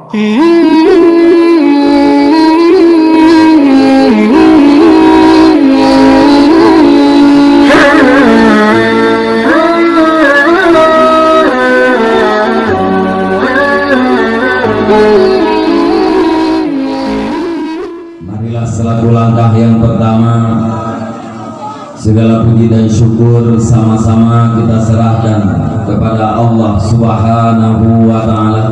Marilah selaku langkah yang pertama, segala puji dan syukur sama-sama kita serahkan kepada Allah Subhanahu wa Ta'ala,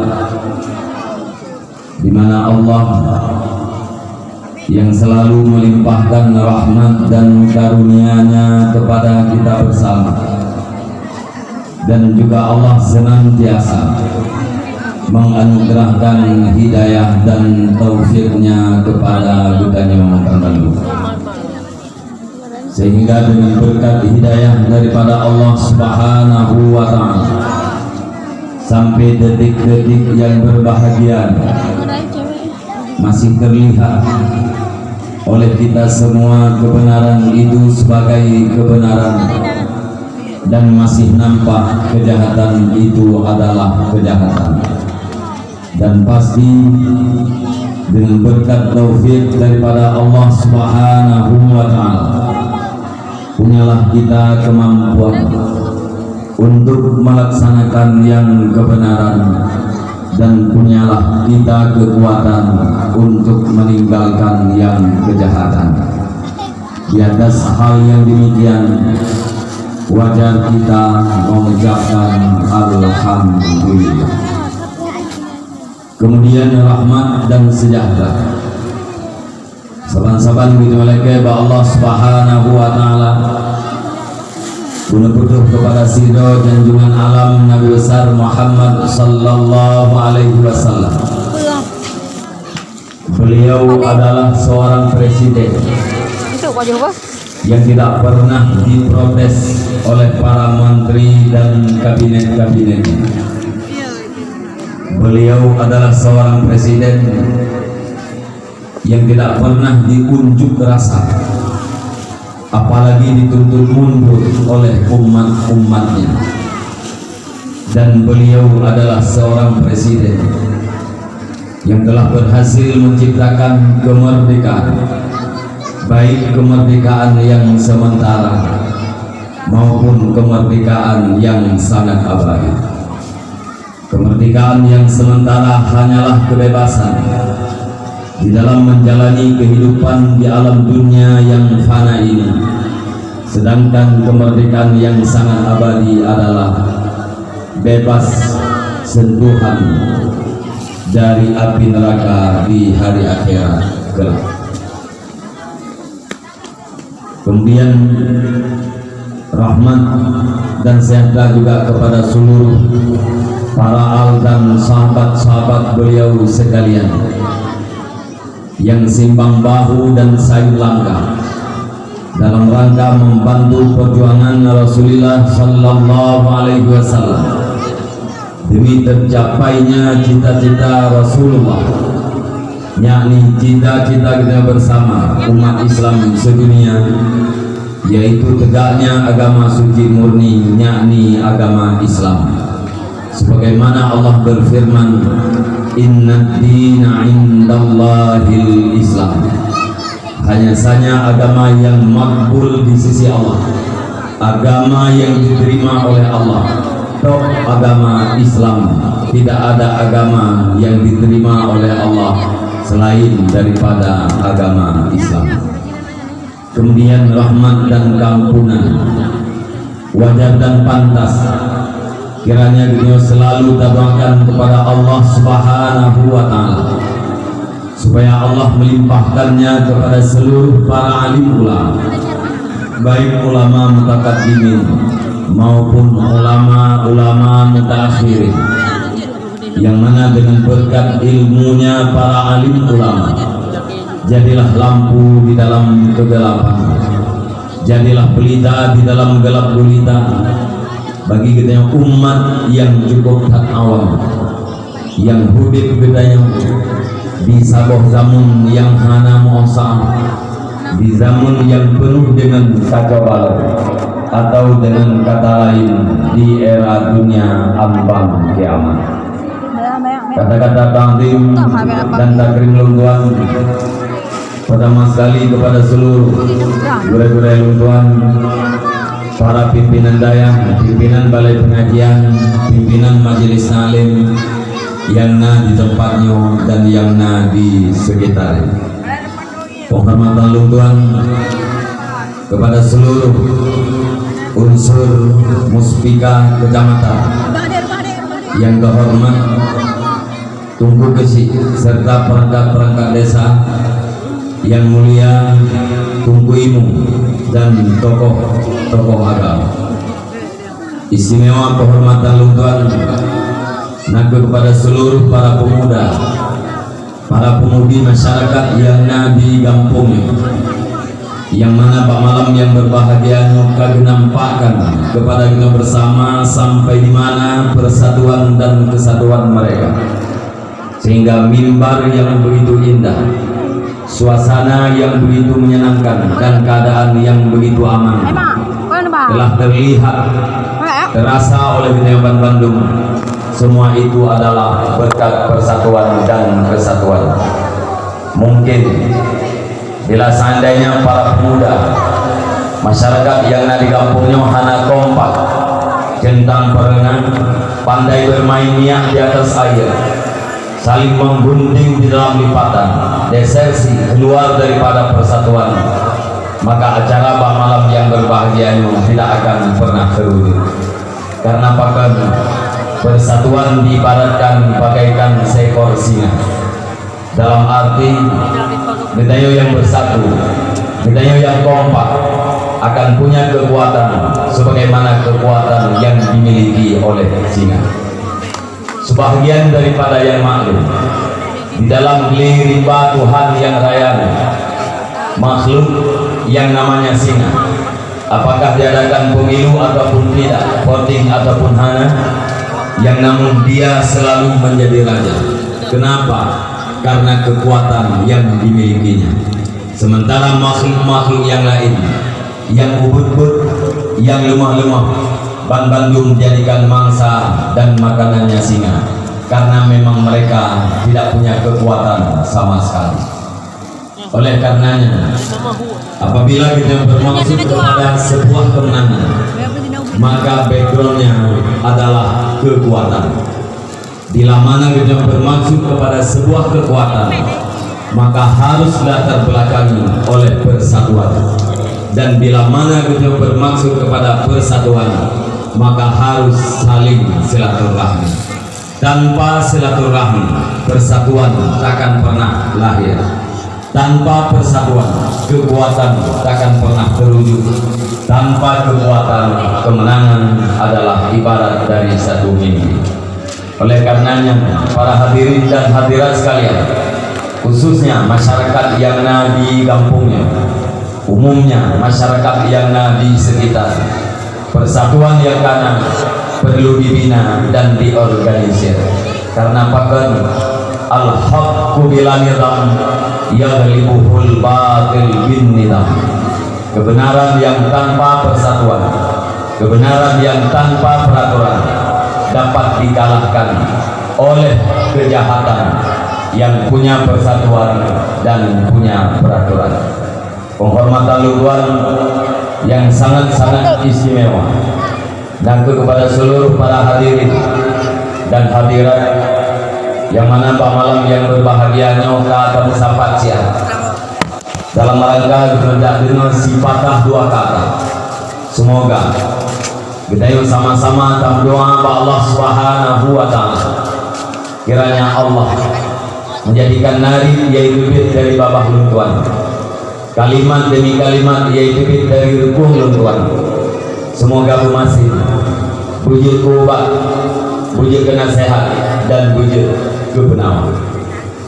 di mana Allah yang selalu melimpahkan rahmat dan karunia-Nya kepada kita bersama, dan juga Allah senantiasa menganugerahkan hidayah dan taufiknya kepada kita yang terdahulu, sehingga dengan berkat hidayah daripada Allah Subhanahu wa Ta'ala sampai detik-detik yang berbahagia masih terlihat oleh kita semua kebenaran itu sebagai kebenaran, dan masih nampak kejahatan itu adalah kejahatan. Dan pasti dengan berkat taufik daripada Allah Subhanahu wa Ta'ala, punyalah kita kemampuan untuk melaksanakan yang kebenaran, dan punyalah kita kekuatan untuk meninggalkan yang kejahatan. Di atas hal yang demikian, wajar kita mengucapkan alhamdulillah. Kemudian rahmat dan sejahtera saban-saban ditolak ba Allah Subhanahu wa Ta'ala, punuh kepada sidho junjungan alam Nabi besar Muhammad sallallahu alaihi wasallam. Beliau adalah seorang presiden yang tidak pernah diprotes oleh para menteri dan kabinet-kabinetnya. Beliau adalah seorang presiden yang tidak pernah diunjuk rasa, apalagi dituntut mundur oleh umat-umatnya. Dan beliau adalah seorang presiden yang telah berhasil menciptakan kemerdekaan, baik kemerdekaan yang sementara maupun kemerdekaan yang sangat abadi. Kemerdekaan yang sementara hanyalah kebebasan di dalam menjalani kehidupan di alam dunia yang fana ini, sedangkan kemerdekaan yang sangat abadi adalah bebas sentuhan dari api neraka di hari akhirat kelak. Kemudian rahmat dan sejahtera juga kepada seluruh para al dan sahabat-sahabat beliau sekalian yang simbang bahu dan sayup langkah dalam rangka membantu perjuangan Rasulullah sallallahu alaihi wasallam demi tercapainya cita-cita Rasulullah, yakni cita-cita kita bersama umat Islam sedunia, yaitu tegaknya agama suci murni, yakni agama Islam. Sebagaimana Allah berfirman, Inna dina indallahil Islam, hanya saja agama yang makbul di sisi Allah, agama yang diterima oleh Allah, tok agama Islam. Tidak ada agama yang diterima oleh Allah selain daripada agama Islam. Kemudian rahmat dan keampunan, wajar dan pantas kiranya beliau selalu tabakan kepada Allah Subhanahu wa Ta'ala, supaya Allah melimpahkannya kepada seluruh para alim ulama, baik ulama mutakaddimin maupun ulama mutaakhirin, yang mana dengan berkat ilmunya para alim ulama jadilah lampu di dalam kegelapan, jadilah pelita di dalam gelap gulita bagi kita yang umat yang cukup tak awam, yang hidup bedanya di saboh zaman yang hana mosa, di zaman yang penuh dengan kacau balau, atau dengan kata lain di era dunia ambang kiamat. kata-kata takdim dan takrim luntuan pertama sekali kepada seluruh guru-guru luntuan, para pimpinan dayang, pimpinan balai pengajian, pimpinan majelis talim yang di tempatnya dan yang di sekitar. Penghormatan luntuan kepada seluruh unsur muspika kecamatan yang terhormat, Tunggu Gesi serta perangkat-perangkat desa yang mulia, Tunggu Imu dan tokoh-tokoh agama. Istimewa penghormatan luntuan naga kepada seluruh para pemuda, para pemudi masyarakat yang di kampungnya, yang mana Pak Malam yang berbahagia kami nampakkan kepada kita bersama sampai di mana persatuan dan kesatuan mereka, sehingga mimbar yang begitu indah, suasana yang begitu menyenangkan dan keadaan yang begitu aman telah terlihat terasa oleh Binyaban Bandung. Semua itu adalah berkat persatuan dan kesatuan. Mungkin bila seandainya para pemuda masyarakat yang di kampungnya hana kompak, centang perenang, pandai bermain niat di atas air, saling menggunting di dalam lipatan, desersi keluar daripada persatuan, maka acara Pak Malam yang berbahagia tidak akan pernah terwujud. Karena bahkan persatuan diibaratkan bagaikan seekor singa, dalam arti Gedayo yang bersatu, Gedayo yang kompak akan punya kekuatan sebagaimana kekuatan yang dimiliki oleh singa. Sebagian daripada yang maklum di dalam rimba Tuhan yang raya, makhluk yang namanya singa, apakah diadakan pemilu ataupun tidak, voting ataupun hana, yang namun dia selalu menjadi raja. Kenapa? Karena kekuatan yang dimilikinya. Sementara makhluk-makhluk yang lain, yang ubud-ubud, yang lemah-lemah, Ban Bandung menjadikan mangsa dan makanannya singa, karena memang mereka tidak punya kekuatan sama sekali. Oleh karenanya, apabila kita bermaksud kepada sebuah kemenangan, maka backgroundnya adalah kekuatan. Bila mana kita bermaksud kepada sebuah kekuatan, maka haruslah terbelakangi oleh persatuan. Dan bila mana kita bermaksud kepada persatuan, maka harus saling silaturahmi. Tanpa silaturahmi, persatuan takkan pernah lahir. Tanpa persatuan, kekuatan takkan pernah terwujud. Tanpa kekuatan, kemenangan adalah ibarat dari satu mimpi. Oleh karenanya, para hadirin dan hadirat sekalian, khususnya masyarakat yang di kampungnya, umumnya masyarakat yang di sekitar, persatuan yang kanan perlu dibina dan diorganisir. Karena bahkan al-haqqu bila nizam yaghlibuhul batil bin nizam. Kebenaran yang tanpa persatuan, kebenaran yang tanpa peraturan dapat dikalahkan oleh kejahatan yang punya persatuan dan punya peraturan. Penghormatan luntuan yang sangat-sangat istimewa dan kepada seluruh para hadirin dan hadirat yang mana Pak Malam yang berbahagia nyoka bersahabat siang dalam rangka menjadikan si patah dua kata. Semoga kita sama-sama berdoa kepada Allah Subhanahu wa Ta'ala, kiranya Allah menjadikan nari yaitu bit dari babah luntuan, kalimat demi kalimat yaitu bit dari rukuh luntuan. Semoga bermasih bujur kubat, bujur kenasehat dan bujur kebenaran.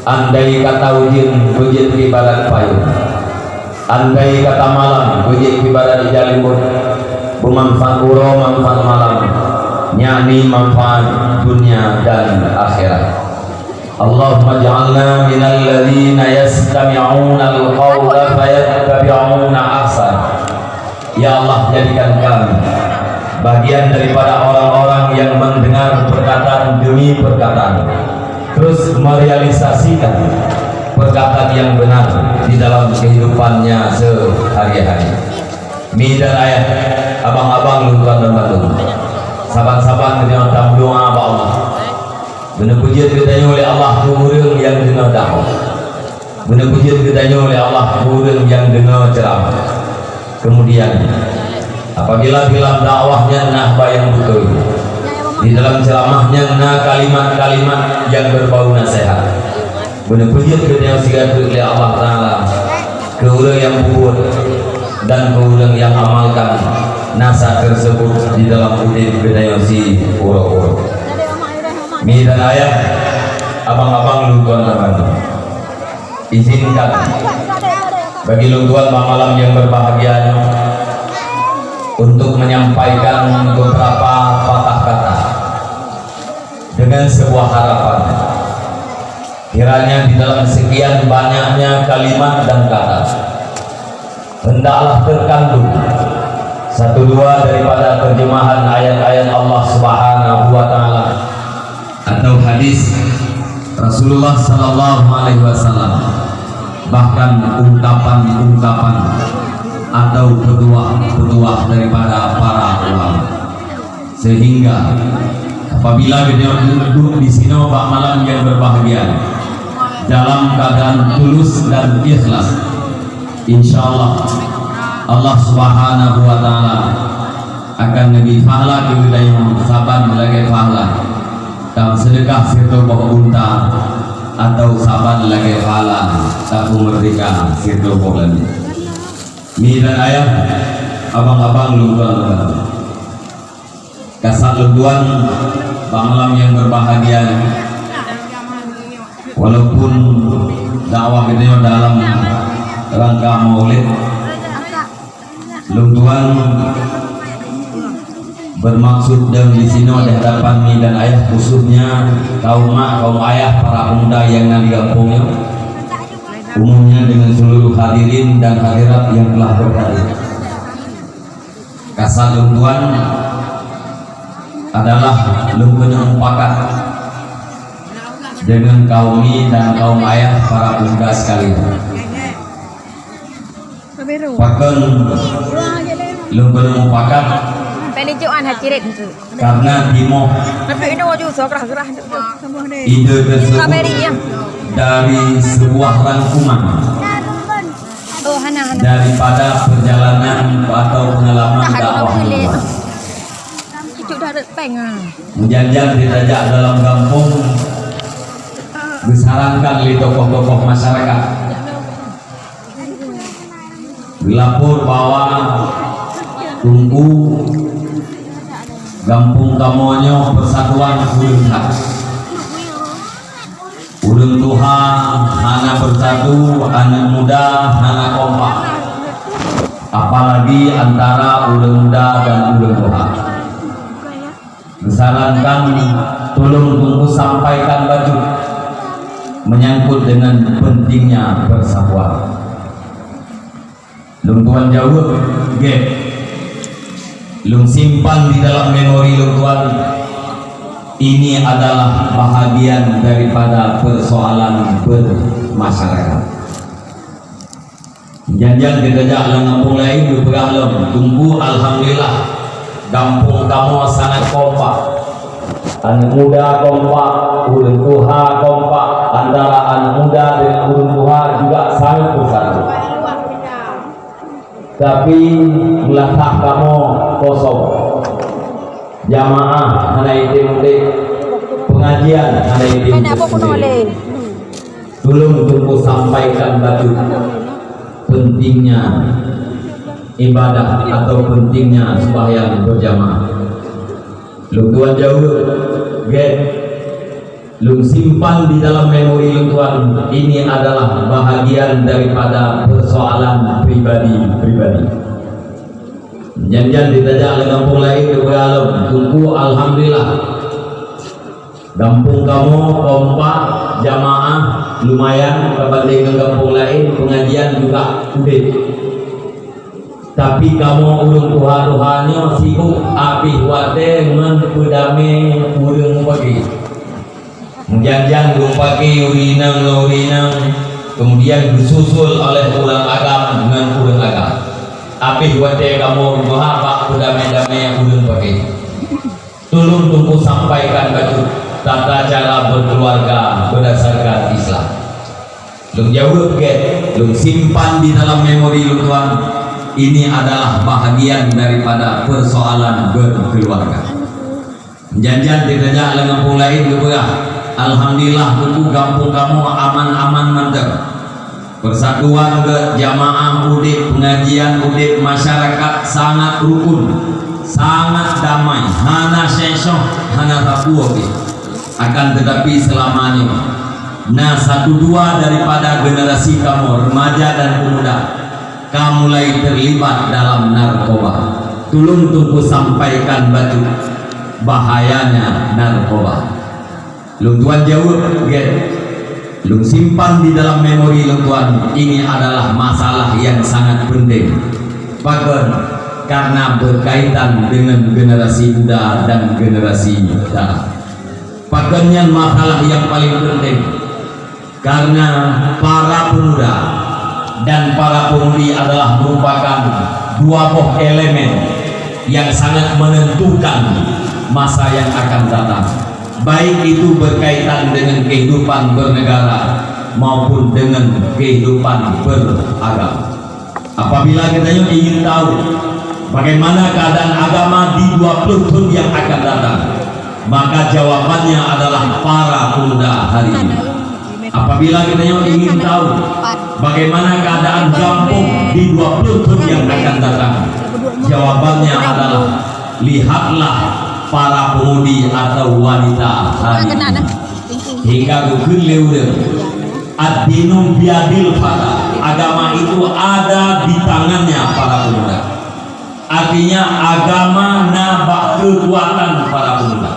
Andai kata ujin bujur ibarat payung, andai kata malam bujur ibarat jalimbut, bermanfaat uro manfaat malam, yakni manfaat dunia dan akhirat. Allahumma ja'alna minal ladzina yastami'una al-qawla fayattabi'una ahsan. Ya Allah, jadikan kami bagian daripada orang-orang yang mendengar perkataan demi perkataan, terus merealisasikan perkataan yang benar di dalam kehidupannya sehari-hari. Mi dan ayah, abang-abang lutuan dan batu, saban-saban dengan tamu doa apa Allah. Benar pujian ditanya oleh Allah kurang yang dengar dakwah. Benar pujian ditanya oleh Allah kurang yang dengar ceramah. Kemudian apabila dalam dakwahnya nahba yang betul, di dalam ceramahnya nah kalimat-kalimat yang berbau nasihat. Benar pujian ditanya oleh Allah Taala kurang yang bubur dan kurang yang amalkan nasihat tersebut di dalam udin bedanya si uro-uro. Mi dan ayah, abang-abang lutuan abang, izinkan bagi lutuan malam yang berbahagia untuk menyampaikan beberapa patah kata dengan sebuah harapan. Kiranya di dalam sekian banyaknya kalimat dan kata, hendaklah terkandung satu dua daripada terjemahan ayat-ayat Allah Subhanahu wa Ta'ala atau hadis Rasulullah Sallallahu Alaihi Wasallam, bahkan ungkapan-ungkapan atau petuah-petuah daripada para ulama, sehingga apabila kita duduk di sini pada malam yang berbahagia dalam keadaan tulus dan ikhlas, insyaallah Allah Subhanahu wa Ta'ala akan lebih pahala dari saban lagi pahala dan sedekah sirto boh unta atau saban lagi pahala tahu merdeka sirto boh lagi. Mi dan ayah, abang-abang lutuan kasat lutuan malam yang berbahagia, walaupun dakwah kita dalam rangka maulid, lutuan bermaksud dan di sini di hadapan mi dan ayah, khususnya kaum ayah para pemuda yang ada di kampungnya, umumnya dengan seluruh hadirin dan hadirat yang telah berhadir. Kasat lutuan adalah lutuan yang mufakat dengan kaum mi dan kaum ayah para pemuda sekalian. Bahkan lutuan yang mufakat karena dimo ide tersebut dari sebuah rangkuman daripada perjalanan atau pengalaman dakwah menjanjang ditajak dalam kampung, disarankan oleh tokoh-tokoh masyarakat, dilapor bahwa tunggu kampung kamonyo persatuan ulun Tuhan hana bersatu, anak muda hana kompak, apalagi antara ulun muda dan ulun Tuhan. Disarankan tolong tunggu sampaikan baju menyangkut dengan pentingnya persatuan. Lung tuan jawab, lung simpan di dalam memori lung tuan, ini adalah bahagian daripada persoalan bermasyarakat. Jangan kita kampung lain berpegang tunggu, alhamdulillah kampung kamu sangat kompak, anak muda kompak, ulun tuha kompak, antara anak muda dengan ulun tuha juga sangat bersatu. Tapi melangkah kamu kosong, jamaah hanya inti-inti, pengajian hanya inti-inti. Belum tunggu sampaikan baju pentingnya ibadah atau pentingnya sembahyang berjamaah. Lu tuan jauh, lu simpan di dalam memori lu tuan, ini adalah bahagian daripada persoalan pribadi-pribadi. Jangan ditajak oleh kampung lain ke alam, tunggu alhamdulillah kampung kamu kompak, jamaah lumayan berbanding dengan kampung lain, pengajian juga udah. Tapi kamu ulun Tuhan-Tuhannya sibuk api wate menpedame urang bagi. Janjang gumpaki urinang kemudian disusul oleh ulang agama dengan ulang agama. Apih wate kamu muhabak damai-damai yang ulun pakai. Tulung tunggu sampaikan batu tata cara berkeluarga berdasarkan Islam. Lung jawab get, lung simpan di dalam memori lu tuan. Ini adalah bahagian daripada persoalan berkeluarga. Janjan ditanya oleh kampung lain juga. Alhamdulillah buku kampung kamu aman-aman mantap. Persatuan ke jamaah udip, pengajian udip, masyarakat sangat rukun, sangat damai. Hana sesoh, hana tapuo. Akan tetapi selamanya. Nah, satu dua daripada generasi kamu remaja dan pemuda, kamu mulai terlibat dalam narkoba. Tolong tunggu sampaikan batu bahayanya narkoba. Lung tuan jawab, lung simpan di dalam memori lung tuan. Ini adalah masalah yang sangat penting. Bahkan karena berkaitan dengan generasi muda dan generasi muda. Bahkannya masalah yang paling penting karena para pemuda dan para pemudi adalah merupakan dua buah elemen yang sangat menentukan masa yang akan datang. Baik itu berkaitan dengan kehidupan bernegara maupun dengan kehidupan beragama. Apabila kita ingin tahu bagaimana keadaan agama di 20 tahun yang akan datang, maka jawabannya adalah para pemuda hari ini. Apabila kita ingin tahu bagaimana keadaan kampung di 20 tahun yang akan datang, jawabannya adalah lihatlah para pemudi atau wanita hari ini. Hingga gukun leureum ad-dinum biadil fata, agama itu ada di tangannya para pemuda. Artinya agama nabak kekuatan para pemuda.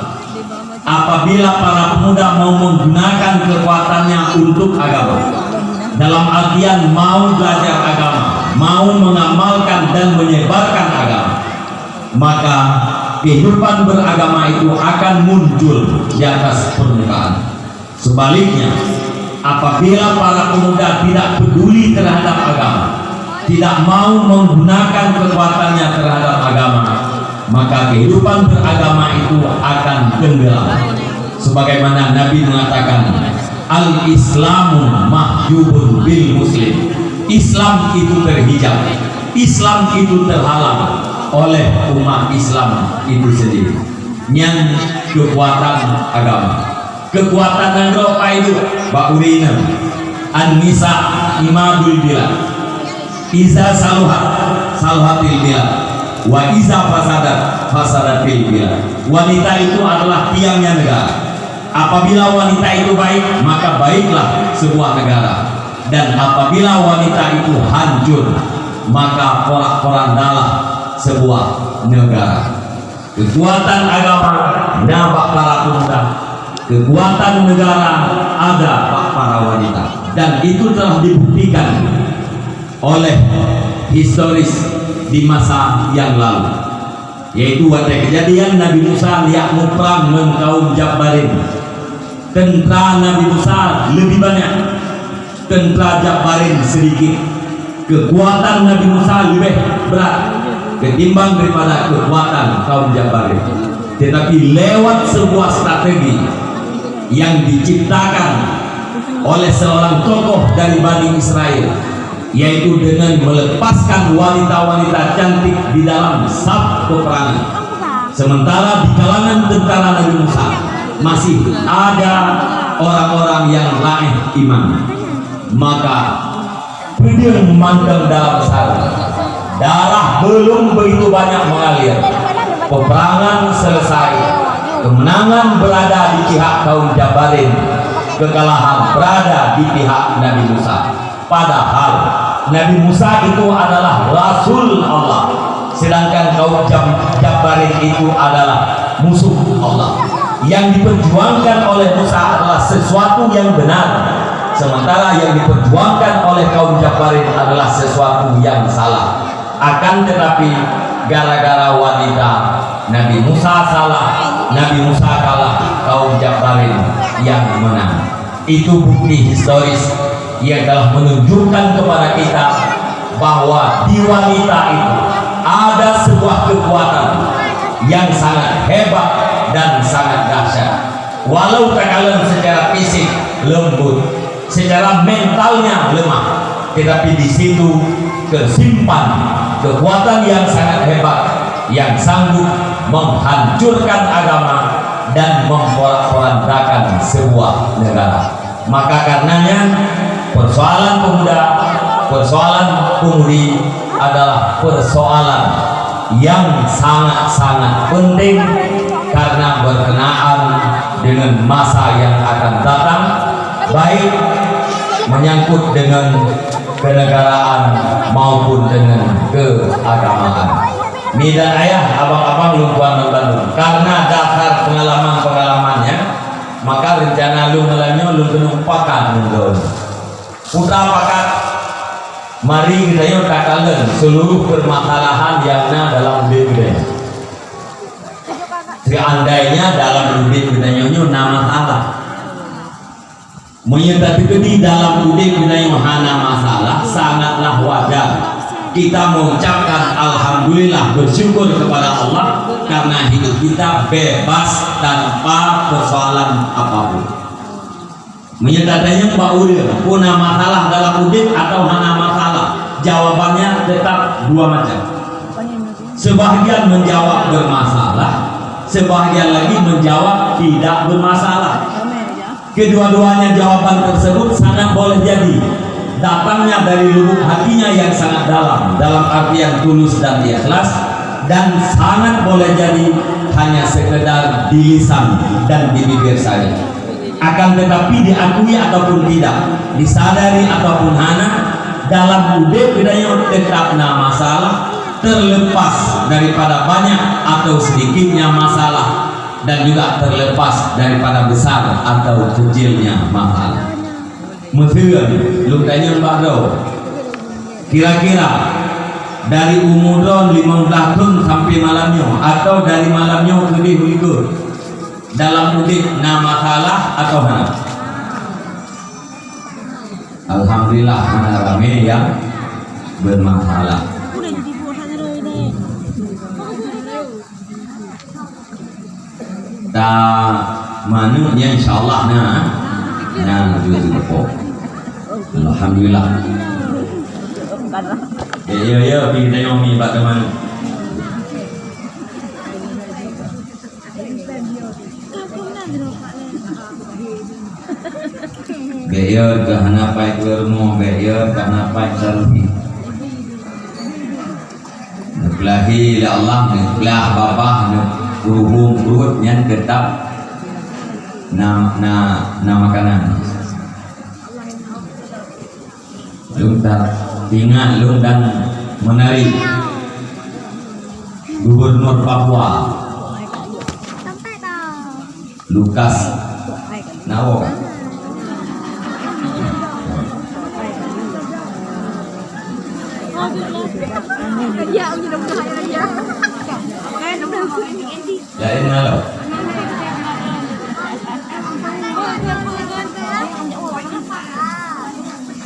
Apabila para pemuda mau menggunakan kekuatannya untuk agama, dalam artian mau belajar agama, mau mengamalkan dan menyebarkan agama, maka kehidupan beragama itu akan muncul di atas permukaan. Sebaliknya, apabila para pemuda tidak peduli terhadap agama, tidak mau menggunakan kekuatannya terhadap agama, maka kehidupan beragama itu akan tenggelam. Sebagaimana Nabi mengatakan, al-Islamu mahjubun bil muslim. Islam itu terhijab, Islam itu terhalang oleh umat Islam itu sendiri. Yang kekuatan agama, kekuatan apa itu? Ba'urina an-nisa imadul bilad, iza saluhatil bilad, wa iza fasadatil bilad. Wanita itu adalah tiangnya negara. Apabila wanita itu baik, maka baiklah sebuah negara. Dan apabila wanita itu hancur, maka porak-porandalah sebuah negara. Kekuatan agama nabak para pemuda, kekuatan negara ada para wanita, dan itu telah dibuktikan oleh historis di masa yang lalu, yaitu pada kejadian Nabi Musa liak perang dengan kaum Jabbarin. Tentara Nabi Musa lebih banyak, tentara Jabbarin sedikit. Kekuatan Nabi Musa lebih berat ketimbang daripada kekuatan kaum Jabbarin. Tetapi lewat sebuah strategi yang diciptakan oleh seorang tokoh dari Bani Israel, yaitu dengan melepaskan wanita-wanita cantik di dalam saf peperangan, sementara di kalangan tentara Nabi Musa masih ada orang-orang yang lain iman, maka dia memandang dalam sarung. Darah belum begitu banyak mengalir, peperangan selesai, kemenangan berada di pihak kaum Jabbarin, kekalahan berada di pihak Nabi Musa. Padahal Nabi Musa itu adalah Rasul Allah, sedangkan kaum Jabbarin itu adalah musuh Allah. Yang diperjuangkan oleh Musa adalah sesuatu yang benar, sementara yang diperjuangkan oleh kaum Jabbarin adalah sesuatu yang salah. Akan tetapi gara-gara wanita, Nabi Musa salah, Nabi Musa kalah, kaum Jabarin yang menang. Itu bukti historis yang telah menunjukkan kepada kita bahwa di wanita itu ada sebuah kekuatan yang sangat hebat dan sangat dahsyat. Walau terkadang secara fisik lembut, secara mentalnya lemah, tetapi di situ tersimpan kekuatan yang sangat hebat yang sanggup menghancurkan agama dan memporak-porandakan sebuah negara. Maka karenanya persoalan pemuda, persoalan pemudi adalah persoalan yang sangat-sangat penting karena berkenaan dengan masa yang akan datang, baik menyangkut dengan kenegaraan maupun dengan keagamaan. Mi dan ayah, abang-abang lumpuan Bandung, karena dasar pengalaman-pengalamannya, maka rencana lu melanyo lu kena pakan mundur. Putra pakat, mari kita yuk katakan seluruh permasalahan yang ada dalam hidup kita. Seandainya dalam hidup kita nyonya nama masalah, menyatakan di dalam hidup kita yang hana masalah sangatlah wajar. Kita mengucapkan alhamdulillah, bersyukur kepada Allah karena hidup kita bebas tanpa persoalan apapun. Menyatakannya Pak Udir punya masalah dalam hidup atau hana masalah, jawabannya tetap dua macam. Sebagian menjawab bermasalah, sebagian lagi menjawab tidak bermasalah. Kedua-duanya jawaban tersebut sangat boleh jadi datangnya dari lubuk hatinya yang sangat dalam artian tulus dan ikhlas, dan sangat boleh jadi hanya sekedar di lisan dan di bibir saja. Akan tetapi diakui ataupun tidak, disadari ataupun hana, dalam hidup kita tetap masalah, terlepas daripada banyak atau sedikitnya masalah, dan juga terlepas daripada besar atau kecilnya masalah. Mesir, lu tanya Mbak Do, kira-kira dari umur 15 tahun sampai malamnya atau dari malamnya ke likur dalam mudik nama masalah atau mana? Alhamdulillah mana rame yang bermasalah. Tak mana ya insyaallah nah juga alhamdulillah. Ya kita yomi pak teman. Bayar ke hanapai kermo, bayar ke hanapai selfie. Nekelahi ya Allah, neklah babah, nekurubung kurut yang tetap na makanan. Lung tak ingat lung dan menari Gubernur Papua Lukas Nawo. Lain malam.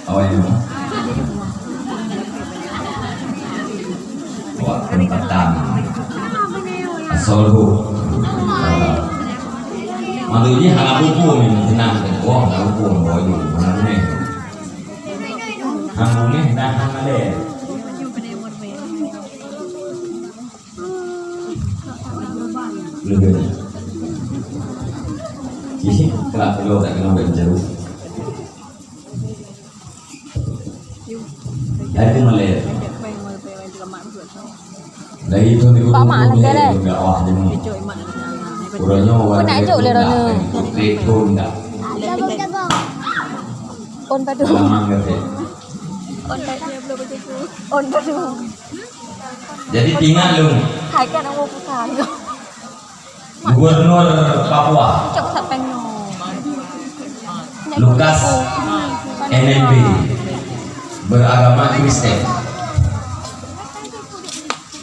Awal ini. Wah, tempatan. Asolhu. Malunya hal buku yang senang. Wah, hal buku boyu, mana nih? Hamungnya dah hamale. Lebih. Ih, kelak lo tak kena berjauh. Dari Malaya. Dari itu ni guru enggak wah demi. Kurangnya orang itu enggak. On padu. On padu. Jadi tinggal lu. Gubernur Papua. Lukas NMB. Beragama Kristen,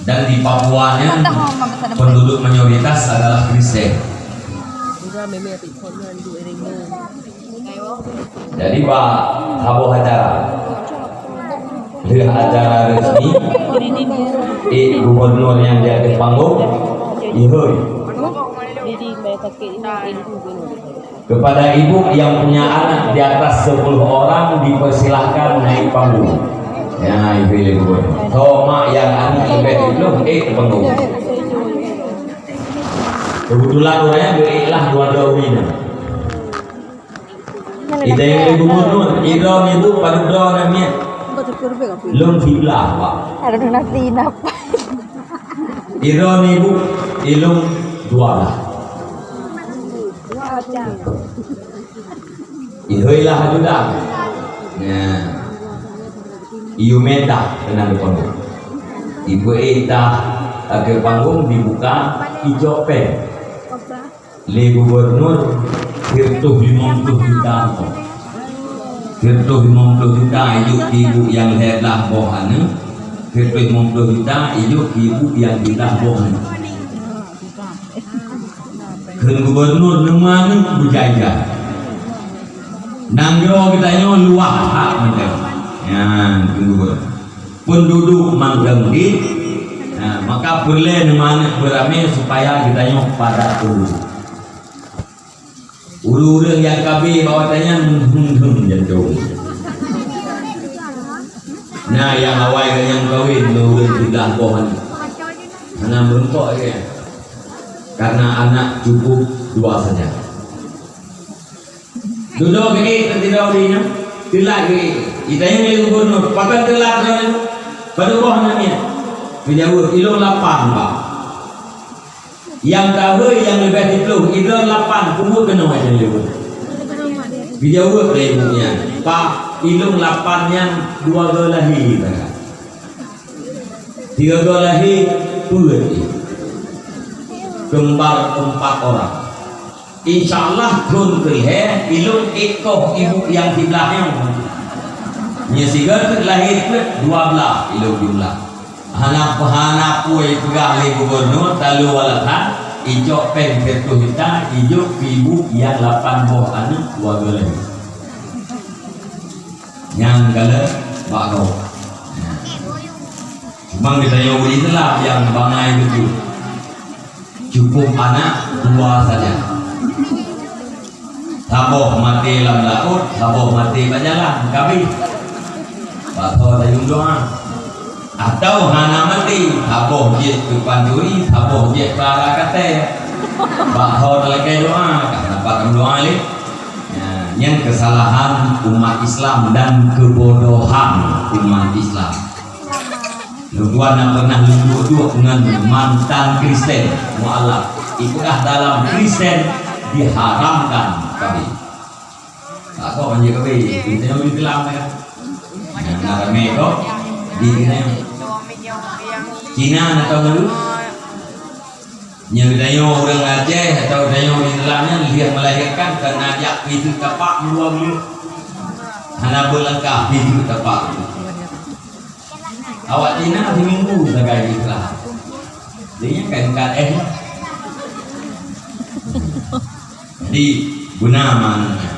dan di Papuanya penduduk mayoritas adalah Kristen. Jadi Pak Haboh acara acara resmi gubernur yang di atas panggung ihoi kepada ibu yang punya anak di atas 10 orang dipersilahkan naik panggung. Ya ibu gubernur. So mak yang anak ibet itu ke panggung. Kebetulan orangnya berilah dua ini. Itu yang gubernur, idom ibu pada doa namanya. Lung kiblah Pak. Ada nanti napa? Idom ibu, ilung dua. Ihoilah sudah. Nah, iu meta kena panggung. Ibu eta agar panggung dibuka hijau pen. Le gubernur Hirtuh 50 juta. Hirtuh 50 juta ibu yang helah bohane. Hirtuh 50 juta ibu yang kita bohane. Ken gubernur nemang berjaya. Nanggro kita nyo luah hak macam. Ya, gubernur. Penduduk manggang di. Nah, maka boleh nemang beramai supaya kita nyo pada dulu. Ulu-ulu yang kabe bawatannya jantung. Nah, yang awal yang kawin ulu tidak pohon. Anak beruntuk ya. Karena anak cukup 2 saja. Duduk ini tidak urinya, telak ini. Kita yang lebih gubernur, pakai telak kan? Pada roh namanya. Menjawab ilmu 8 Pak. Yang tahu yang lebih itu 8 kumur kena macam itu. Menjawab ibunya, Pak ilmu 8-nya 2 golahi. 3 golahi pulut. Kembar 4 orang. Insyaallah kun kelih ilung ikoh ibu yang di belakang. Nya sigar lahir ke 12 ilung jumlah. Hanap kue pegah le gubernur talu walatan ijo pen ketu kita ijo ibu yang 8 boh anu 2 gele. Yang gele bakau. Cuma kita yang itulah yang bangai itu. Cukup anak 2 saja. Saboh mati dalam laut, saboh mati berjalan, kami. Bakso dayung doa. Atau hana mati, saboh jet ke panduri, saboh jet ke arah kate. Bakso lagi doa, dapat doa ni. Yang kesalahan umat Islam dan kebodohan umat Islam. Luguan yang pernah duduk dengan mantan Kristen mualaf. Itulah dalam Kristen diharamkan kami. Tak kau banyak kami. Kita yang lebih kelam ya. Yang narame itu di Cina atau dulu. Yang dayo orang Aceh atau dayo di dalamnya dia melahirkan karena ajak itu tapak dua beliau. Hana berlengkap itu tapak. Awak Cina seminggu sebagai ikhlas. Dia kan Jadi guna mananya.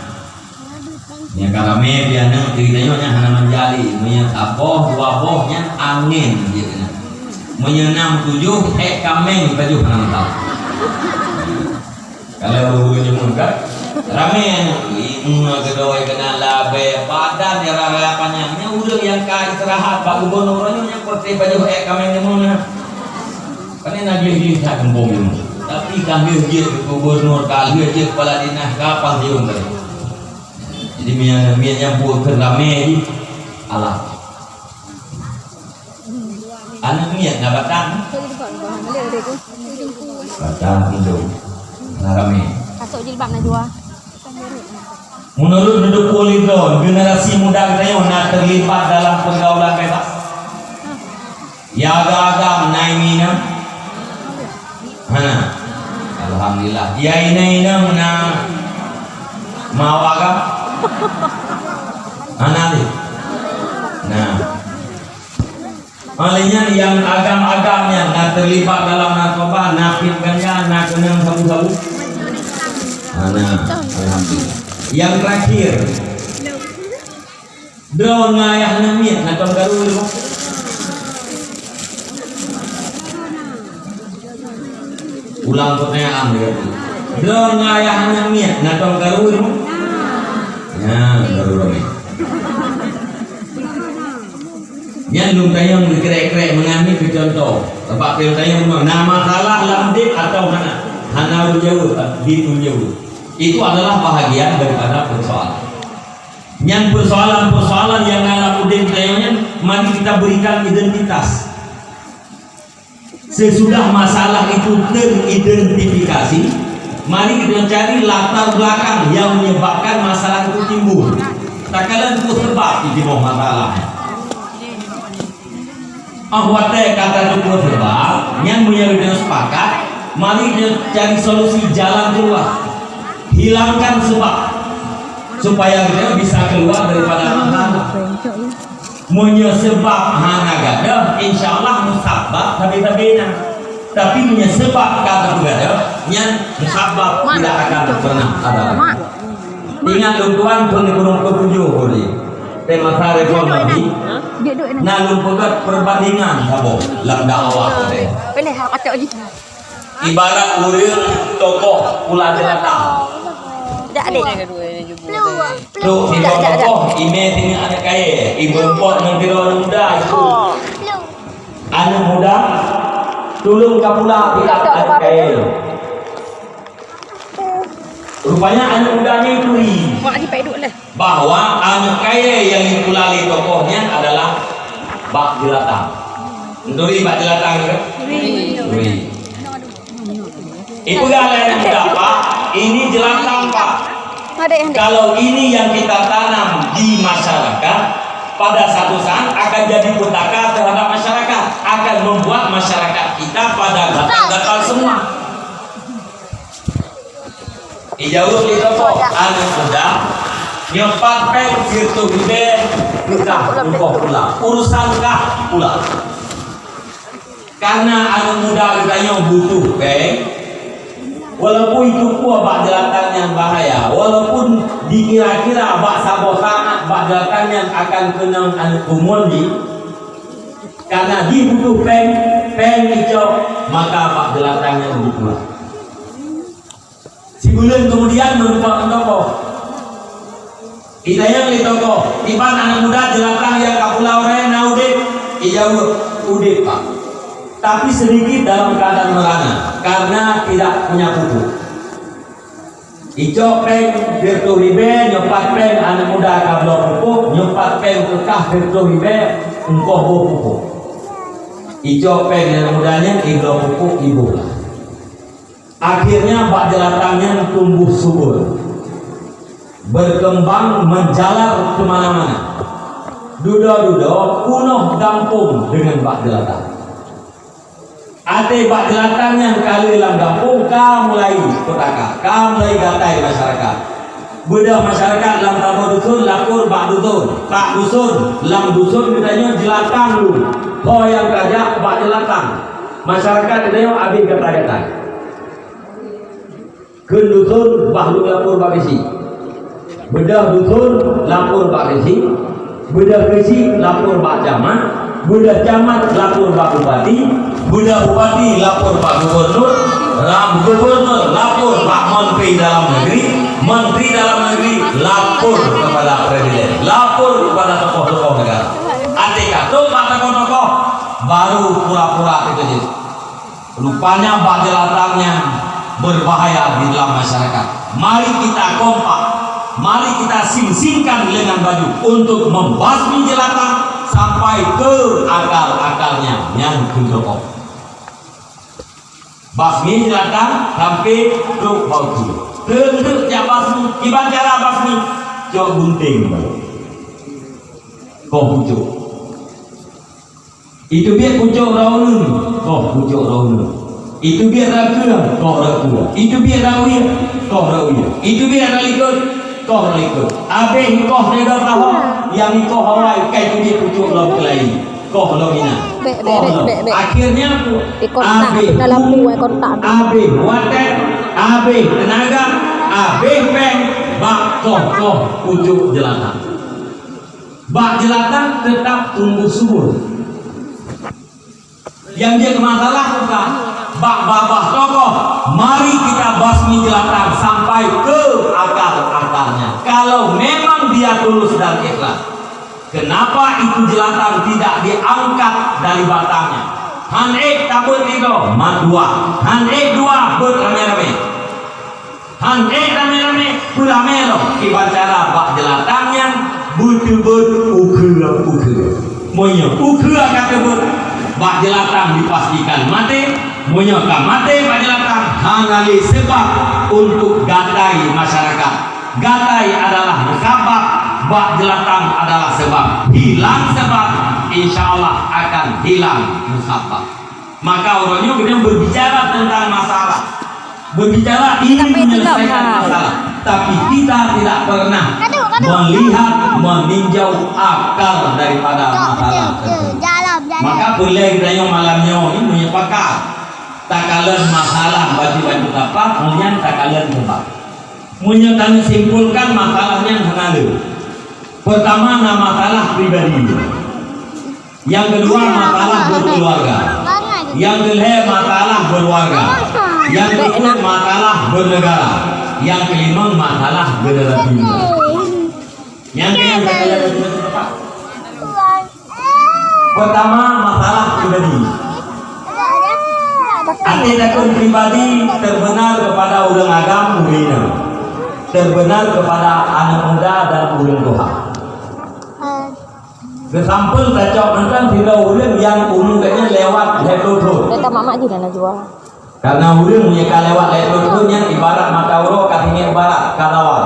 Ya karame dia nang ceritanya hana menjali, menyaboh 2 bohnya angin gitu. Menyenam 7 kameng baju hana tahu. Kalau nyumun kan rame kedoi kena labe padan ya rarapannya nya urang yang ka istirahat Pak Gubernur nya porte baju kameng nyumun. Kan nagih-gih sak gembong. Tapi kami dia gubernur kali dia kepala dinas kapan dia umur. Jadi yang buat kerame di alam. Anak mian nabatan. Batang Indo. Narame. Kasuk jilbab na dua. Menurut Duduk Polidron, generasi muda kita yang nak terlibat dalam pergaulan bebas. Ya agak-agak naik minum. Hana. Alhamdulillah. Ya ini mana mau agak? Hana ni. Nah. Alihnya yang agam-agamnya nak terlibat dalam narkoba, nak pil ganja, nak kenang sabu-sabu. Alhamdulillah. Yang terakhir, drone ngayah namit nak garu lu. Ulang pertanyaan dia. Drone ngayah namit nak garu lu. Ya, garu ramai. Yang belum tanya berkerek-kerek mengambil ke contoh. Tempat dia tanya memang nama salah lamdik atau hana jauh di jauh. Itu adalah bahagian daripada persoalan. Yang persoalan-persoalan yang Alamuddin tanya, mari kita berikan identitas. Sesudah masalah itu teridentifikasi, mari kita cari latar belakang yang menyebabkan masalah itu timbul. Tak kala itu sebab timbul masalahnya. Ahwate kata itu sebab yang menjadi sepakat, mari kita cari solusi jalan keluar. Hilangkan sebab supaya dia bisa keluar daripada masalah. Menyebab hana gada, insyaallah musabab tapi-tabinya. Tapi menyebab kata gada, yang musabab tidak akan pernah ada. Ingat tuan pun ketujuh hari. Tema reform lagi. Nah lumpukat perbandingan sabo dalam dakwah tadi. Boleh hak kata lagi. Ibarat urang tokoh pula jelata. Tak ada. Tu tokoh ime dengan anak kaya, ibu pot nanti orang muda itu. Anak muda tolong kapula pihak anak kaya. Rupanya anak mudanya itu bahwa anak kaya yang dipulali tokohnya adalah bak jelatang. Duri bak jelatang ke? Duri. Ibu yang muda Pak, ini jelatang Pak. Kalau ini yang kita tanam di masyarakat, pada satu saat akan jadi petaka terhadap masyarakat, akan membuat masyarakat kita pada gatal-gatal semua. Ijauh di toko anak muda nyopat pen virtu gede kita untuk pula urusan kah pula karena anak muda kita butuh pen walaupun itu pun bak jelatan yang bahaya, walaupun dikira-kira bak sabo sangat bak jelatan yang akan kena anak kumuli karena dibutuh pen hijau maka bak jelatan yang dibutuh. Sebulan kemudian merupakan tokoh. Kita yang di tokoh, tiba anak muda jelantang yang kapulau raya naudit, ijauh udit Pak. Tapi sedikit dalam keadaan merana karena tidak punya putu. Ijo pen virtu ribe, nyopat pen anak muda kablo pupuk, nyopat pen kekah virtu ribe, engkoh bo pupuk. Ijo pen anak mudanya iblo pupuk ibu lah. Akhirnya bak jelatangnya tumbuh subur, berkembang menjalar kemana-mana. Duda-duda kunoh kampung dengan bak jelatang. Ate bak jelatang yang kali dalam kampung ka mulai petaka, ka mulai gatai masyarakat. Budak masyarakat dalam tamu dusun lakur bak dusun, tak dusun, dalam dusun bedanya jelatang lu. Oh yang kerja bak jelatang. Masyarakat bedanya habis gatai-gatai. Ke dusun bahlu lapor Pak Kesi, bedah dusun lapor Pak Kesi, bedah Kesi lapor Pak Camat, bedah Camat lapor Pak Bupati, bedah Bupati lapor Pak Gubernur, Gubernur lapor Pak Menteri Dalam Negeri, Menteri Dalam Negeri lapor kepada Presiden, lapor kepada tokoh-tokoh negara. Atika tuh Pak tokoh-tokoh baru pura-pura itu. Rupanya bak jelatangnya berbahaya di dalam masyarakat. Mari kita kompak, mari kita sing-singkan lengan baju untuk membasmi jelatang sampai ke akar-akarnya yang kejokok. Basmi jelatang sampai ke bauju. Tentu jak basmi, gimana cara basmi? Jok gunting, kau pucuk. Itu biar pucuk raunun, kau pucuk raunun. Itu biar rakyat, kau rakyat. Itu biar rakyat, kau rakyat. Itu biar rakyat, kau rakyat. Abe kau tidak tahu yang kau hawai kayak dia pucuk laut lain. Kau logina. Akhirnya abe, abe water, abe tenaga, abeh peng bak kokoh pucuk jelantang. Bak jelantang tetap tumbuh subur. Yang dia masalah bukan bak babah kokoh. Mari kita basmi jelantang sampai ke akar-akarnya. Kalau memang dia tulus dan ikhlas, kenapa itu jelantang tidak diangkat dari batangnya? Han ek tabut itu madua, han ek dua berame-rame, han ek rame-rame beramelo. Kibacara bak jelantangnya betul-betul ukir. Monya ukir kata ber bak jelantang dipastikan mati. Monya ka mati bak jelantang hangali sebab untuk gatai masyarakat. Gatai adalah musabab, bak jelantang adalah sebab. Hilang sebab, insya Allah akan hilang musabab. Maka orangnya kemudian berbicara tentang masalah, berbicara ingin menyelesaikan masalah, tapi kita tidak pernah melihat, meninjau akar daripada masalah tersebut. Maka boleh kita malamnya ini punya pakar. Takalan masalah baju-baju apa, kemudian takalan tempat. Punya kami simpulkan masalahnya mengalir. Pertama, masalah pribadi. Yang kedua, masalah berkeluarga. Yang ketiga, masalah berwarga. Yang keempat, masalah bernegara. Yang kelima, masalah bernegara. Yang keenam, pertama, masalah pribadi. Akidahun pribadi terbenar kepada orang agam urina, terbenar kepada anak muda dan orang tua. Kesampul cocok tentang tidak orang yang umumnya lewat lepotun. Kata mak juga nak jual. Karena orang punya lewat lepotun yang ibarat mata uro katanya ibarat kalawar.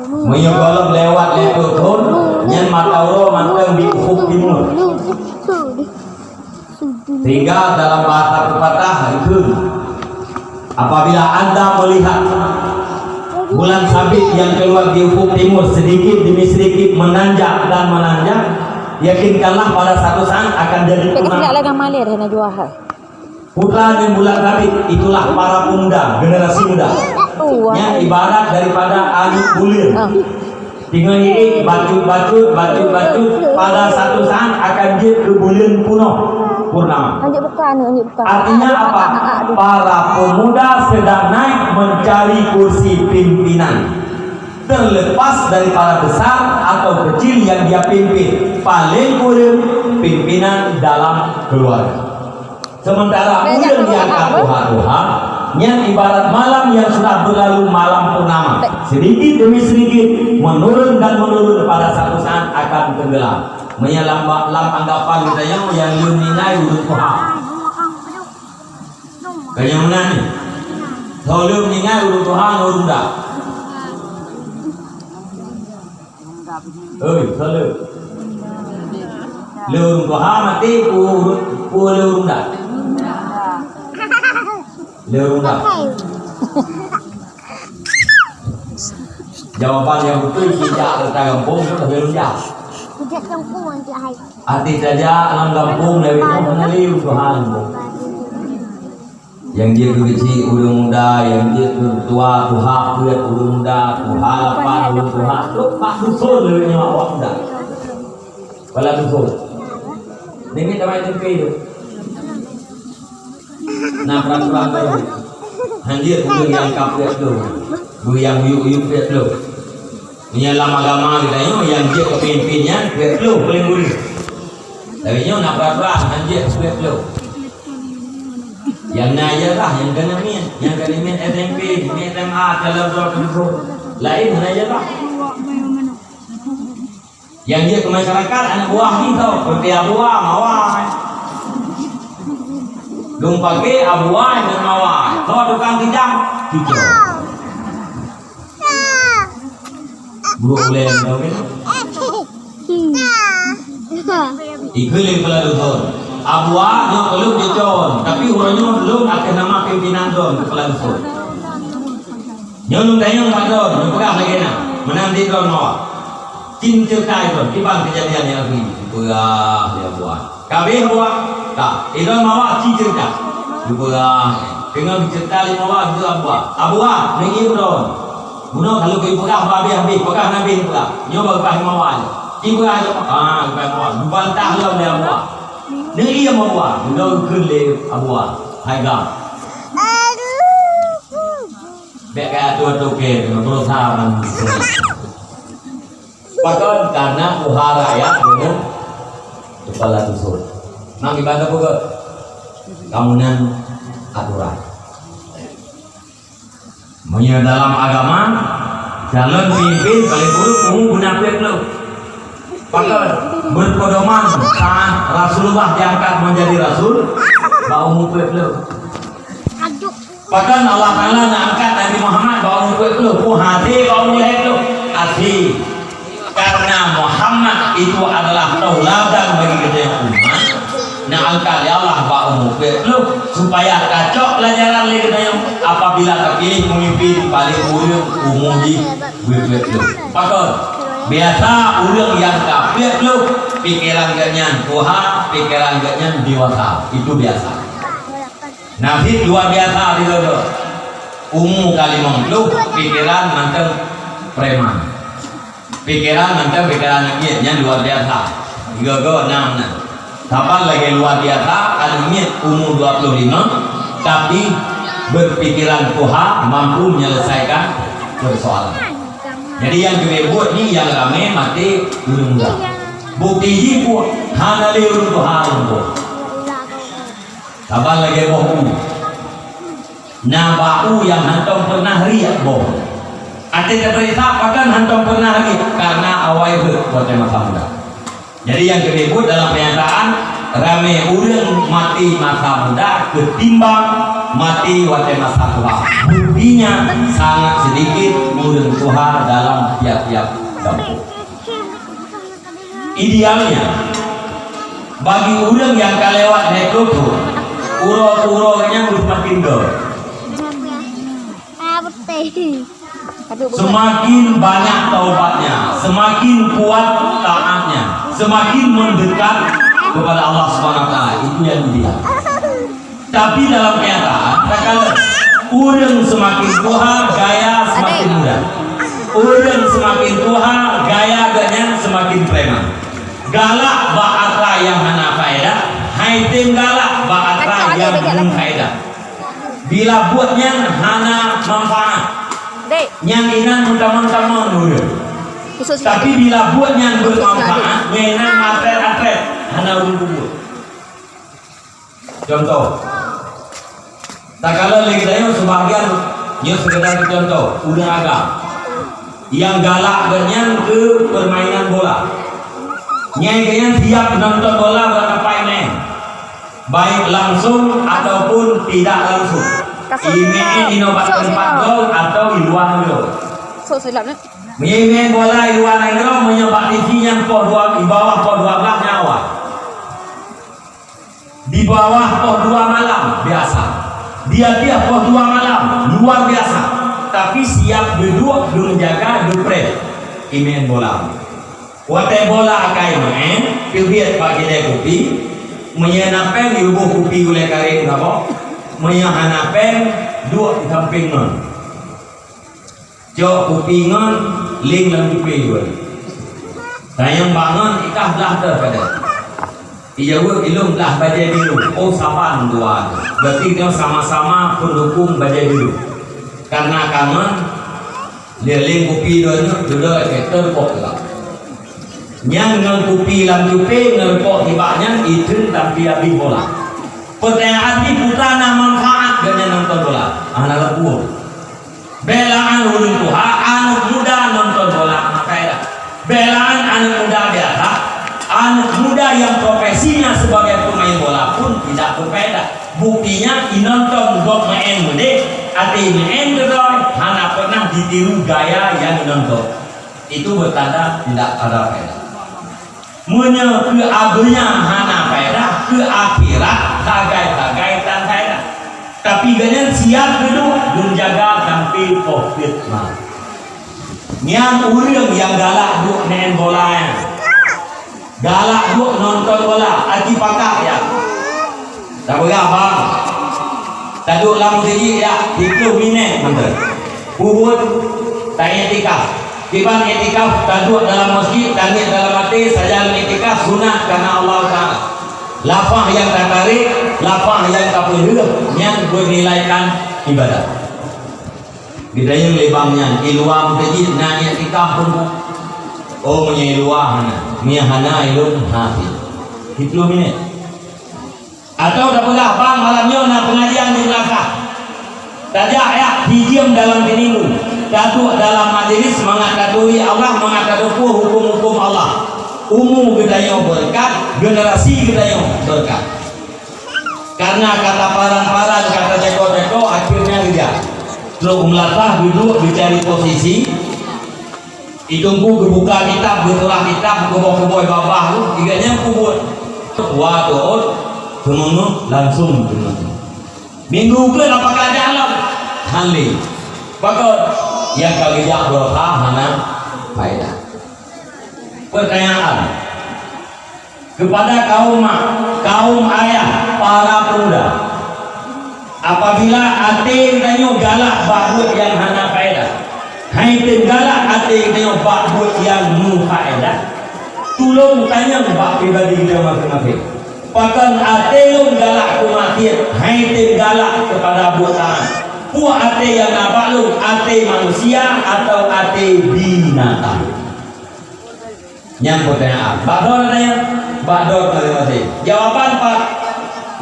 Punya golong lewat lepotun yang mata uro manteng di ufuk timur. Sehingga dalam bahasa pepatah itu, apabila Anda melihat bulan sabit yang keluar di ufuk timur sedikit demi sedikit menanjak dan menanjak, yakinkanlah pada satu saat akan jadi punah. Putra dan bulan sabit itulah para pemuda, generasi muda, yang ibarat daripada anak bulir. Tinggal ini batu pada satu saat akan jadi ke bulan purnama. Artinya apa? Para pemuda sedang naik mencari kursi pimpinan, terlepas dari para besar atau kecil yang dia pimpin. Paling kurang pimpinan dalam keluarga. Sementara kemudian diangkat Tuhan, yang ibarat malam yang sudah berlalu malam purnama, sedikit demi sedikit menurun dan menurun, pada satu saat akan tenggelam. Menyelam anggapan kita yang luninai urut Tuhan. Kaya mana ni? Tolong ningai urut Tuhan urut dah. Tolong. Urut Tuhan mati urut urut dah. Urut dah. Jawapan yang betul tidak tentang kampung itu belum jauh. Arti saja alam kampung dari itu mengenali Tuhan. Yang dia kecil urang muda, yang dia tua Tuhan kuat urang muda, Tuhan apa urang Tuhan. Pak dusun lebihnya awak muda. Kepala dusun. Ini tamai tempe itu. Nah peraturan baru. Handir urang yang kaplet tu, yang yuk tu. Menyelam agama kita yang dia kepimpinnya betul paling dulu. Tapi nyo nak peraturan anjir betul. Yang naya lah yang kena min SMP, SMA kalau betul lain naya lah. Yang dia ke masyarakat anak buah ni tau, seperti abuah mawar. Dong pakai abuah dan mawar. Tahu tukang kijang, kijang. Buruk boleh tahu kan? Ikut kepala dusun. Abuah yang belum dicon, tapi orangnya belum akan nama pimpinan don kepala dusun. Nyolong tayang padon, nyokap lagi na, menanti don mawar. Cintai don, kibang kejadian yang lagi. Buah dia buah. Kabeh buah, tak. Idon mawar cintai. Buah. Dengan cerita 5 wah itu Abua nengi bro. Guna kalau kau pegang habis pegang nabi pula. Nyo berapa 5 wah. Ibu ada berapa? Dibantah lah oleh Abua. Nengi yang Abua. Guna kele Abua. Haigam. Beka tu ke berusaha mengusul. Bahkan karena uhara ya dengan kepala dusun. Nang ibadah pun kamunan aturan. Punya dalam agama jalan pimpin paling buruk kamu guna lo. Bahkan berpedoman saat Rasulullah diangkat menjadi Rasul, bau mupet lo. Bahkan Allah Taala nak angkat Nabi Muhammad bau mupet lo, hati bau mulai lo, asli. Karena Muhammad itu adalah tauladan bagi kita yang umat. Nah angkat ya Allah bau mupet lo supaya kacau pelajaran lagi kita yang apabila terpilih memimpin paling umum di mupet lo. Bahkan biasa orang yang kafir lo pikiran ganyan Tuhan, pikiran ganyan dewasa itu biasa. Nabi luar biasa di situ. Umum kalimah lu pikiran mantan preman. Pikiran mantan pikiran nyet luar biasa. 36 nah. Kapan lagi luar biasa kalimah umur 25 tapi berpikiran Tuhan mampu menyelesaikan persoalan. Jadi yang dibuat ni yang ramai mati urung dah. Bukti ibu hana le urung Tuhan urung. Kapan lagi bohong? Nah bau yang hantam pernah riak bohong. Artinya berita bahkan hantam pernah riak karena awal itu buatnya masa muda. Jadi yang disebut dalam pernyataan ramai orang mati masa muda ketimbang mati waktu masa tua. Buktinya sangat sedikit orang tua dalam tiap-tiap kampung. Idealnya bagi orang yang kalewat naik motor uro-uronya makin dor. Semakin banyak taubatnya, semakin kuat taatnya, semakin mendekat kepada Allah SWT. Itu yang ideal. Tapi dalam kenyataan, kalau orang semakin tua, gaya semakin muda. Orang semakin tua, gaya ganya semakin preman. Galak ba'atra yang hana faedah, haitim galak ba'atra yang hana faedah. Bila buatnya hana manfaat, nyanginan mentah-mentah dulu. Tapi bila buatnya bermanfaat, mainan atlet-atlet hana urut-urut. Contoh, tak kalau lagi saya sebagian yang sekedar contoh, udah agak yang galak ganyan ke permainan bola. Nyai siap nonton bola berapa main, baik langsung ataupun tidak langsung. Ini inobat tempat gol atau di luar gol. Main bola di luar gol menyobat TV yang di bawah pos 12 nyawa. Di bawah pos 2 malam biasa. Dia pos 2 malam luar biasa. Tapi siap duduk menjaga dupre. Main bola. Waktu bola akai main, pilih pakai dia kopi, menyenapen di lubuk kopi oleh karing apa? Menyahanapen dua di samping non. Jauh kopi non, ling dalam kopi juga. Sayang bangun ikah belah terpada. Ia ilung belah bajai biru. Oh sapan dua. Berarti dia sama-sama pendukung bajai biru. Karena kangen dia ling kopi dua ekor kok lah. Yang nang kopi lam jupe ngerpok tibanya itu tapi habis bola. Pertanyaan ini putra na manfaat dengan nonton bola. Anak lepuh. Belaan ulun tuha anak muda nonton bola faedah. Belaan anak muda biasa, anak muda yang profesinya sebagai pemain bola pun tidak berfaedah. Buktinya inonton gok main mude, ati main gedoi, hana pernah ditiru gaya yang nonton. Itu bertanda tidak ada faedah. Munya ke abunya hana faedah, ke akhirat tagai dan faedah. Tapi ganyan siap dulu menjaga sampai covid mah. Yang urang yang galak duk main bola ya. Galak duk nonton bola, aji pakak ya. Tak boleh abang. Taduk lamu tinggi ya 30 minit mantul. Buhut tanya etikaf. Tiba etikaf taduk dalam masjid, tanya dalam hati saja etikaf sunat karena Allah Taala. Lafaz yang tertarik, lafaz yang terpilih yang bernilaikan ibadah. Bidaya lebangnya iluam masjid nanya etikaf pun. Oh punya iluah mia hana ilun hafi. 30 minit. Atau dah pernah bang malamnya nak pengajian di belakang. Tajak ya diam dalam dirimu. Duduk dalam majlis mengatadui Allah, mengatadui hukum-hukum Allah. Umum gedaya berkat, generasi gedaya berkat. Karena kata paran-paran, kata ceko-ceko akhirnya dia. Lo melatah duduk dicari posisi. Hidungku kebuka kitab, betulah kitab, keboi-keboi bawah tu, tiganya kubur. Waduh, semuanya langsung minggu ke apakah dalam hali bakal yang kali jak berkah mana faedah. Pertanyaan kepada kaum ayah para pemuda, apabila ate danyo galak bahut yang hana faedah, hai galak ate danyo bahut yang mu faedah, tolong tanya bak pribadi dia masing-masing. Bahkan ate galak kumatir, hai galak kepada buatan. Puak ate yang nampak lu, ate manusia atau ate binatang? Yang pertanyaan, bakdor tanya, bakdor masing-masing. Jawaban Pak,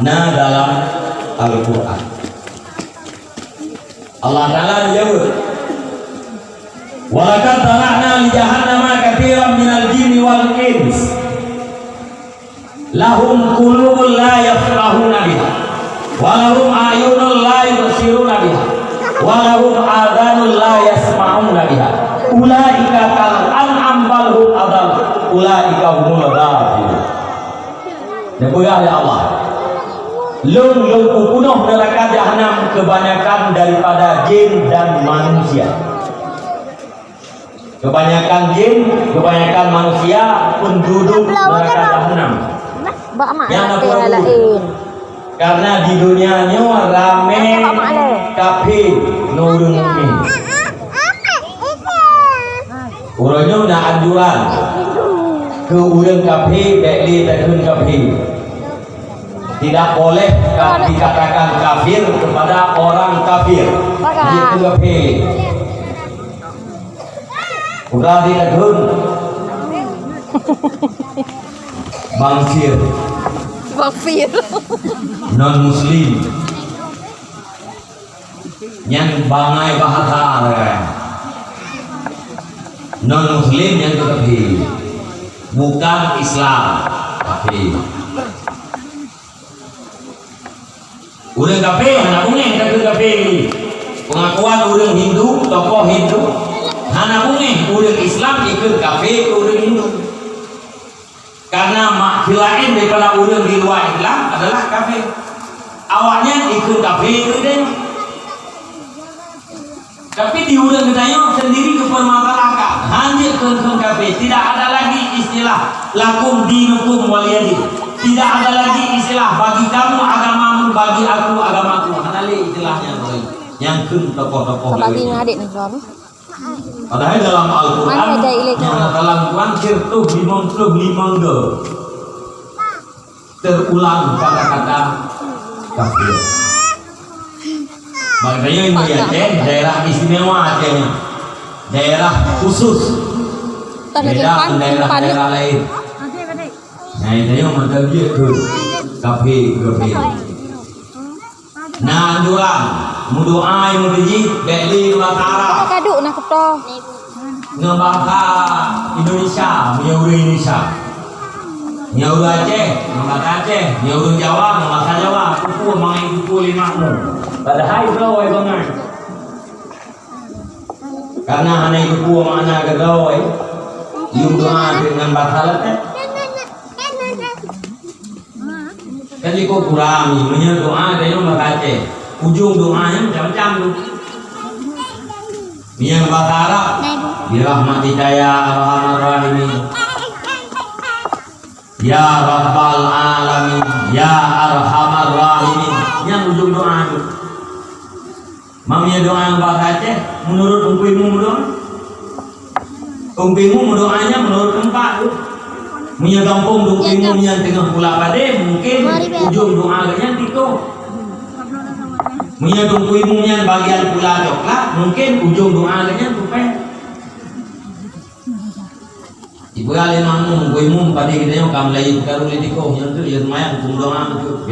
nah dalam Al-Quran. Allah Taala menjawab, walaqad zara'na li jahannama katsiran minal jinni wal ins. Lahum qulubun la yafqahuna biha wa lahum a'yunun la yubsiruna biha wa lahum adhanun la yasma'una biha ulaika kal an'am bal hum adall ulaika humul ghafilun. Demikian ya Allah. Lung penuh neraka jahanam kebanyakan daripada jin dan manusia. Kebanyakan jin, kebanyakan manusia penduduk neraka jahanam. Yang lain. Karena di dunianya rame kafe nurun mukmin. Urangnya udah anjuran ke urang kafe beli terjun kafe. Tidak boleh dikatakan kafir kepada orang kafir. Itu kafe. Udah diterjun. Bangkir. Non muslim yang bangai bahasa non muslim yang kafir, bukan Islam kafir. Udah kafir, anak kuning kafir. Pengakuan orang Hindu, tokoh Hindu, anak kuning orang Islam ikut kafir orang Hindu. Karena makhilain daripada orang di luar Islam adalah kafir. Awaknya ikut kafir itu. Tapi di orang kita sendiri kepermasalahan hanya ke kafir. Tidak ada lagi istilah lakum dinukum waliyadin. Tidak ada lagi istilah bagi kamu agamamu, bagi aku agamaku. Ada istilahnya yang ke tokoh-tokoh. Bagi adik nih Ron. Padahal dalam Al-Quran yang dalam Quran cirtuh 55 terulang kata-kata kafir. Makanya ini Aceh daerah istimewa Acehnya, daerah khusus, beda daerah-daerah lain. Nah itu yang mantap dia tu kafir. Nah anjuran mudoa yang berji beli batara kaduk nak keto ngebangsa Indonesia menyuruh Indonesia menyuruh Aceh ngebangsa Aceh menyuruh Jawa ngebangsa Jawa kuku mangai kuku limakmu padahal gawai banget karena hanya kuku mana gawai yung doa dengan batalat kan jika kurangi menyuruh doa dari ngebangsa Aceh ujung doanya macam-macam tu. Yang bahasa Arab, birahmatika ya arhamar rahimin, ya rabbal alamin, ya arhamar rahimin. Yang ujung doa itu. Mamanya doa yang Aceh menurut umpimu doa. Umpimu doanya menurut tempat tu. Punya kampung umpimu yang tengah pula pada mungkin ujung doanya itu. Punya umpimu yang bagian pula coklat mungkin ujung doanya tupai. Ibu kali mamu umpimu pada kita yang kamu lagi perkara letiko yang tu yang lumayan doa tu.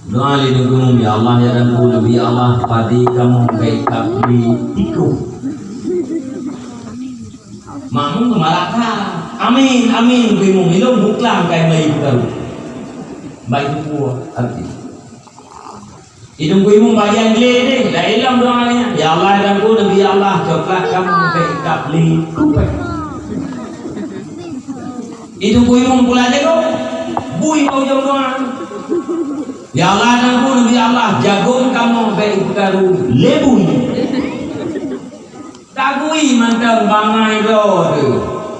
Doa lindungi ya Allah ya Rabbul Nabi Allah padi kamu baik kami ikut mamu kemalaka amin amin bimu minum buklang kayak baik baru baik buah arti hidung bimu bagian gede dah ilam doanya ya Allah ya Rabbul Nabi Allah coklat kamu baik kami ikut hidung bimu pula jago bui mau jauh doa. Ya Allah dan Nabi Allah jagung kamu baik karu lebui tagui mantan bangai do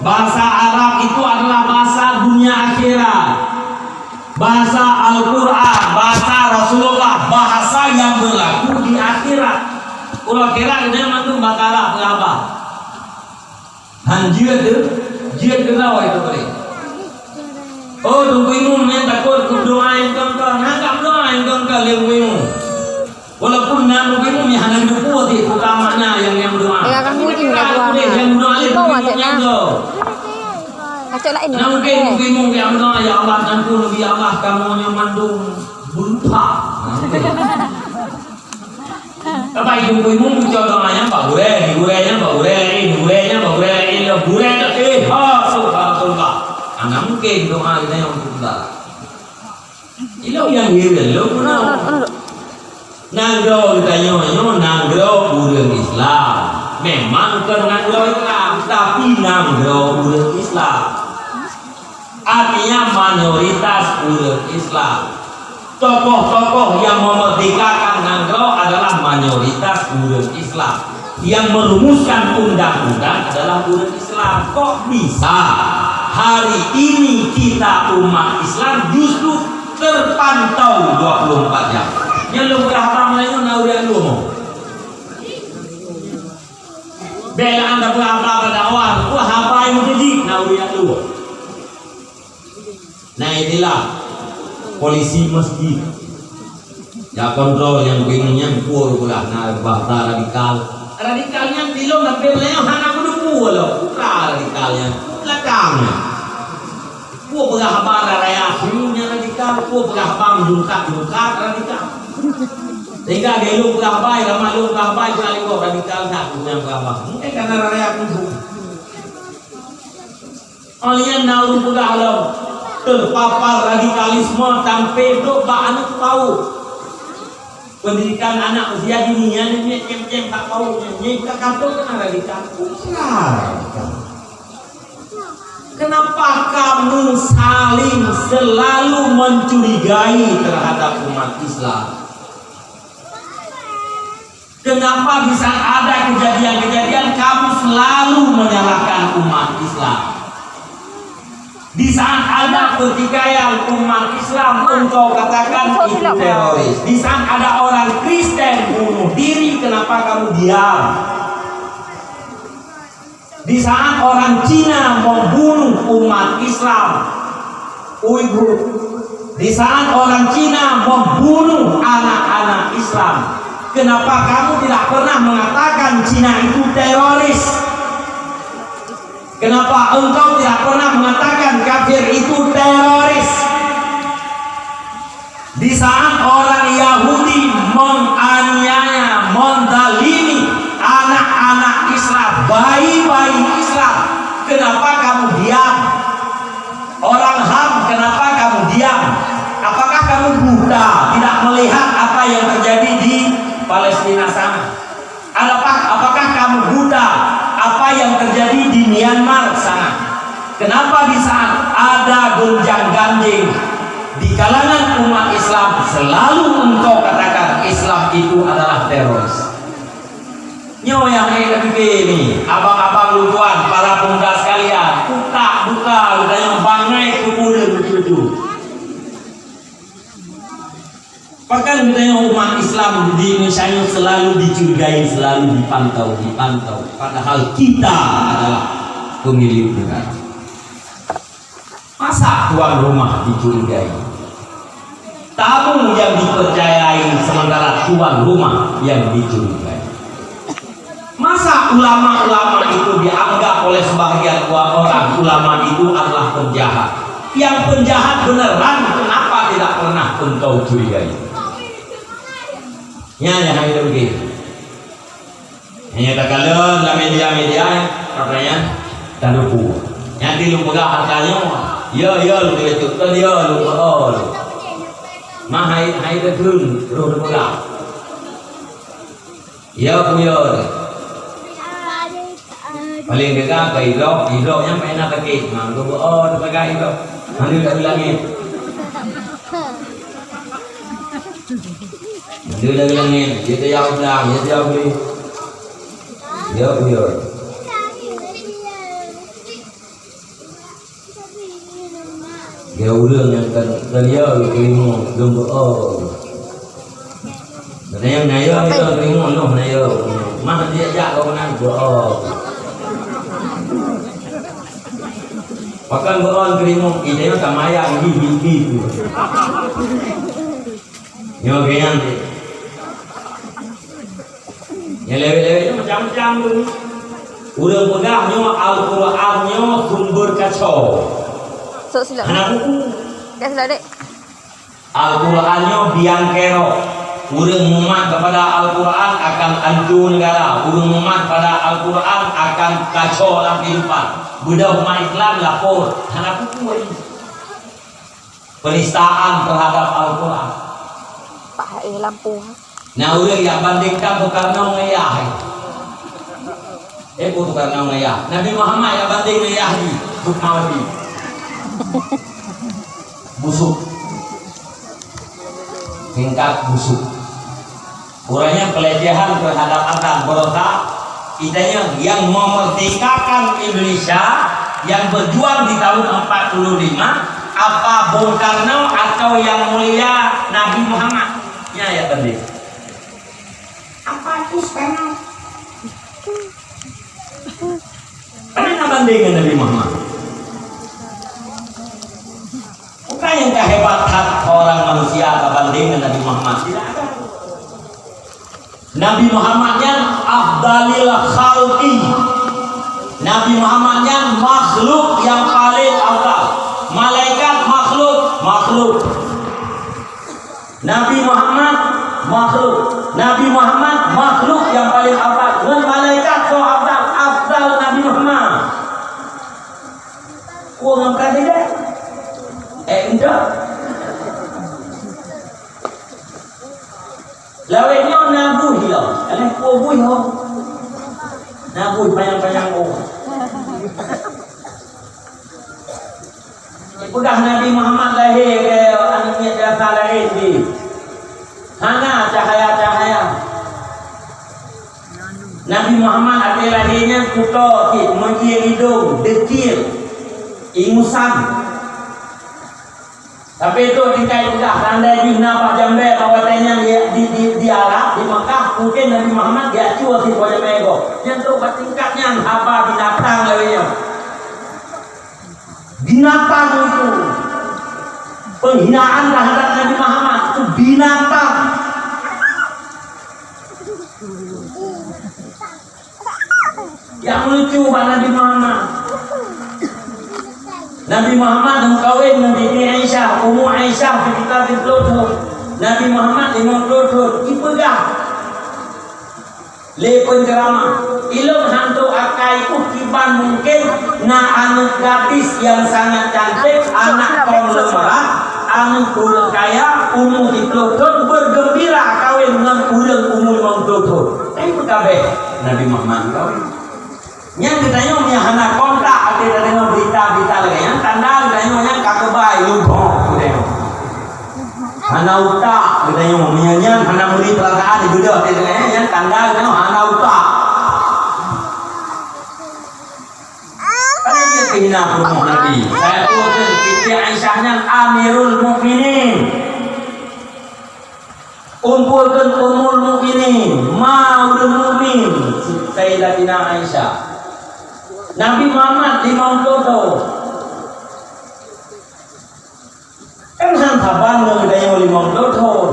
bahasa Arab itu adalah bahasa dunia akhirat bahasa Al-Quran bahasa Rasulullah bahasa yang berlaku di akhirat kalau kira dia mantu bakara berapa hanjir tu jir kenapa itu boleh. Oh, tungguimu yang takut doa yang kau nangkap doa yang kau lebuimu. Walaupun nama tungguimu yang hanya dua ti utamanya yang doa. Ya kan mungkin ya doa. Yang doa lebuimu yang kau. Kacau lain. Mungkin tungguimu yang doa ya Allah ampun ya Allah kamu yang mandung berupa. Apa itu tungguimu muncul doanya Pak Gure, gurenya Pak Gure, gurenya Pak Gure, gurenya subhanallah. Anak mungkin doa kita yang untuk kita. Ilo yang gila, lo pun nanggro kita nyonya nanggro budaya Islam. Memang bukan nanggro Islam, tapi nanggro budaya Islam. Artinya mayoritas budaya Islam. Tokoh-tokoh yang memerdekakan nanggro adalah mayoritas budaya Islam. Yang merumuskan undang-undang adalah budaya Islam. Kok bisa? Hari ini kita umat Islam justru terpantau 24 jam. Yang lu berapa mulainya naurian lu mau. Bela anda berapa pada awal, wah apa yang jadi naurian lu. Nah inilah polisi masjid. Ya kontrol yang bingungnya pur pula nah bahasa radikal. Radikalnya belum tapi mulainya hanya berdua loh. Radikalnya belakangnya. Gua berhabar raya punya radikal, gua berhabar jungkat radikal. Sehingga dia lu berhabar, ramai lu berhabar, kali gua radikal tak punya berhabar. Mungkin karena raya pun. Olehnya nauru berhalau terpapar radikalisme sampai tu anak tahu. Pendidikan anak usia dini yang ni cem tak tahu, ni tak tahu kena radikal. Kenapa kamu saling selalu mencurigai terhadap umat Islam? Kenapa bisa ada kejadian-kejadian kamu selalu menyalahkan umat Islam? Di saat ada pertikaian umat Islam, engkau katakan itu teroris. Di saat ada orang Kristen bunuh diri, kenapa kamu diam? Di saat orang Cina membunuh umat Islam, Uighur. Di saat orang Cina membunuh anak-anak Islam, kenapa kamu tidak pernah mengatakan Cina itu teroris? Kenapa engkau tidak pernah mengatakan kafir itu teroris? Di saat orang Yahudi menganiaya, menzalimi anak-anak Islam, bayi-bayi Islam, kenapa kamu diam? Orang HAM, kenapa kamu diam? Apakah kamu buta, tidak melihat apa yang terjadi di Palestina sana? Apakah kamu buta apa yang terjadi di Myanmar sana? Kenapa di saat ada gonjang-ganjing di kalangan umat Islam selalu engkau katakan Islam itu adalah teroris? Nyo yang kita pikir ni, abang-abang lutuan, para pemuda sekalian, buka, yang bangai kemudian begitu. Bahkan katanya umat Islam di Indonesia ini selalu dicurigai, selalu dipantau. Padahal kita adalah pemilik negara. Masa tuan rumah dicurigai? Tamu yang dipercayai sementara tuan rumah yang dicurigai. Masa ulama-ulama itu dianggap oleh sebagian orang ulama itu adalah penjahat? Yang penjahat beneran kenapa tidak pernah engkau curigai? Hanya begitu. Hanya tak kalau dalam media katanya tak lupa. Yang di lupa hartanya, ya lu kecil, dia lu mah hai betul, lu lupa. Ya punya. Paling dekat ke hidroknya mainan kaki, manggu terpakai hidrok, nanti tak bilangin. Dia dah bilangin, dia tak jauh bilang, dia tak jauh beli. Ya punya. Dia ulang yang kan dia kelima lumba katanya naya itu kelima loh naya. Mah dia jak kau menang Pakai beron kelima ini tak maya gigi tu. Nyo kian tu. Yang lewe-lewe macam-macam tu. Urang pegahnya Al-Qurannya sumber kacau. So sila. Anak buku. Dah sila dek. Al-Qurannya biang kerok. Urang umat kepada Al-Quran akan hancur negara. Urang umat pada Al-Quran akan kacau dalam kehidupan. Budak umat Islam lapor. Anak buku ini. Penistaan terhadap Al-Quran. Pak lampu. Nah urang yang bandingkan bukan ngayah. Bukan ngayah. Nabi Muhammad yang banding ngayah ni. Bukan Nabi. Busuk, tingkat busuk. Urangnya pelecehan terhadap anak bangsa. Kitanya yang memerdekakan Indonesia, yang berjuang di tahun 45, apa Bung Karno atau yang mulia Nabi Muhammad? Ya tadi. Apa itu sekarang? Karena bandingkan Nabi Muhammad. Bukan yang kehebatan orang manusia berbanding dengan Nabi Muhammad. Tidak ada. Nabi Muhammadnya afdalil khalqi. Nabi Muhammadnya makhluk yang paling afdal. Malaikat makhluk. Nabi Muhammad makhluk. Nabi Muhammad makhluk yang paling afdal. Dan malaikat so afdal Nabi Muhammad. Kau ngangkat dia? Enggak. Lawenya nabuh dia. Kau buih ho. Nabuh panjang-panjang oh. Pegang Nabi Muhammad lahir ke anaknya jasa lahir di. Hana cahaya-cahaya. Nabi Muhammad ada lahirnya kuto, mengiring hidung, dekil, ingusan. Tapi itu tingkai juga tanda di napa jambe bawatnya di Arab di Mekah mungkin Nabi Muhammad dia cua si pada mego. Yang tu tingkatnya apa binatang lawenya. Binatang itu penghinaan terhadap Nabi Muhammad itu binatang. Yang lucu Pak Nabi Muhammad. Nabi Muhammad kawin dengan Aisyah, Ummu Aisyah kita ditutur. Nabi Muhammad ditutur, ipegah. Le penceramah, ilmu hantu akai ukiban mungkin na anak gadis yang sangat cantik, anak konglomerat, anak urang kaya, umur ditutur bergembira kawin dengan urang umur ditutur. Itu kabeh Nabi Muhammad kawin. Yang ditanya punya anak kontak, ada dengan berita-berita lagi. Yang tanda ditanya kakebai lubong, sudah. Anak utak, ditanya punya anak murid perasaan di bedah, yang tanda ditanya anak utak. Karena dia kehina rumah Nabi. Saya tuh Siti Aisyahnya Amirul Mukminin. kumpulkan umul mukminin, maulul mukmin, Sayyidatina Aisyah. Nabi Muhammad 50 tahun. Kan kapan mengenai 50 tahun.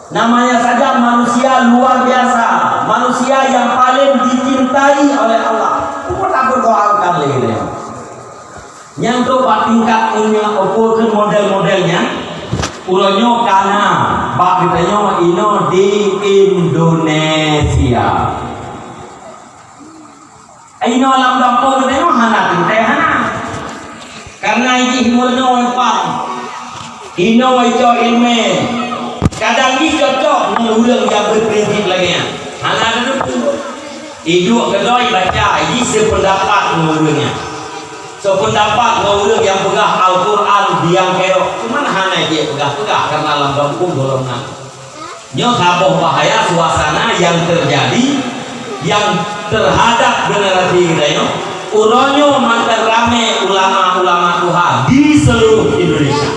Namanya saja manusia luar biasa, manusia yang paling dicintai oleh Allah. Kita tak berdoakan lagi. Yang tu tingkat ini ukurkan model-modelnya. Ulonyo kana, bak ditanya ino di Indonesia. Ino alam dampur ditanya hana tintai hana. Karena ini himulnya wepang. Ino wajo ilme. Kadang ni cocok mengulang yang berprinsip lagi. Hana dulu. Hidup kedoi baca, ini sependapat mengulangnya. Sependapat mengulung yang pegah Al-Quran biang kerok. Cuman hana dia pegah-pegah karena alam kampung golongan. Nyo kaboh bahaya suasana yang terjadi yang terhadap generasi kita yo. Uronyo mantan rame ulama-ulama Tuhan di seluruh Indonesia.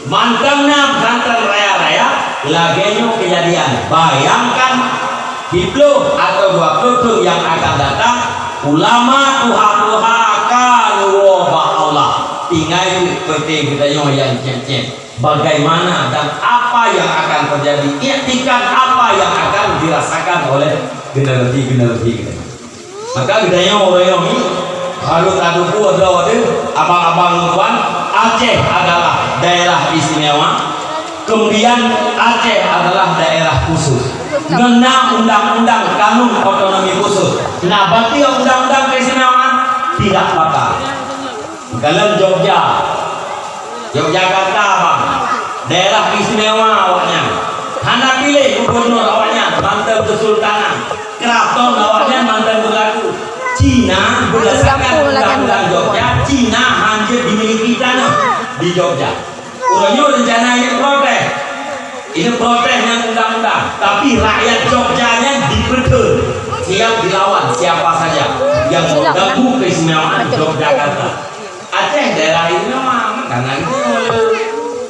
Mantannya mantan raya-raya lagenyo kejadian. Bayangkan 10 atau 20 yang akan datang ulama Tuhan akan wabah Allah tinggal seperti kita yang cek bagaimana dan apa yang akan terjadi, iktikan apa yang akan dirasakan oleh generasi kita. Maka kita yang orang ini harus ada abang-abang tuan. Aceh adalah daerah istimewa, kemudian Aceh adalah daerah khusus. Ngena undang-undang kanun otonomi khusus. Nah, berarti undang-undang keistimewaan tidak bakal. Kalau Yogyakarta bang, daerah istimewa awaknya. Hana pilih gubernur awaknya, mantan kesultanan. Keraton awaknya mantan berlaku. Cina berdasarkan undang-undang Jogja, Cina hanya dimiliki tanah di Jogja. Urunyo rencananya protes. Ini protesnya undang-undang, tapi rakyat Jogjanya diperkel, siap dilawan siapa saja yang mengganggu keistimewaan Yogyakarta. Aceh daerah ini memang karena itu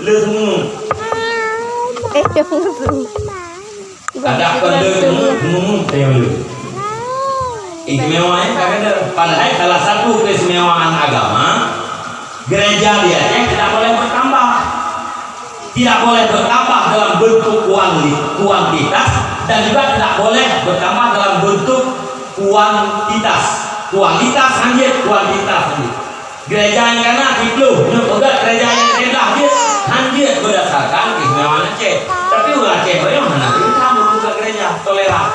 lemu. Ada lemu teori. Istimewanya karena padahal salah satu keistimewaan agama, gereja di Aceh tidak boleh bertambah. Tidak boleh bertambah dalam bentuk kuantitas dan juga tidak boleh bertambah dalam bentuk kuantitas. Kualitas hanya kuantitas hanya. Gereja yang kena itu, juga gereja yang rendah dia hanya berdasarkan keistimewaan Aceh. Tapi orang Aceh yang mana kita membuka gereja toleran.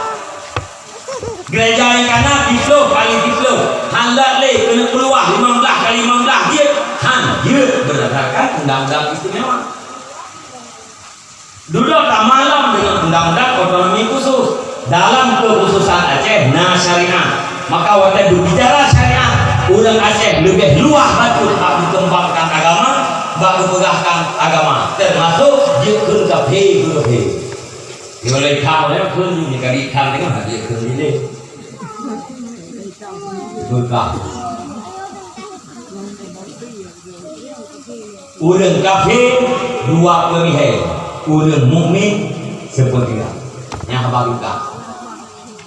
Gereja yang kena itu kali itu, hendak le kena keluar 15 kali 15 dia hanya berdasarkan undang-undang istimewa. Duduk tak malam dengan undang-undang otonomi khusus dalam kekhususan Aceh nah syariah. Maka waktu berbicara syariah, ulang Aceh lebih luas betul hak dikembangkan agama, bak pegahkan agama, termasuk dia kafe. Dia boleh kau dia pun ni kali kau tengok dia kerja ni. Berkah. Ulang kafe 2/3. Orang mukmin sepertiga yang habaruka.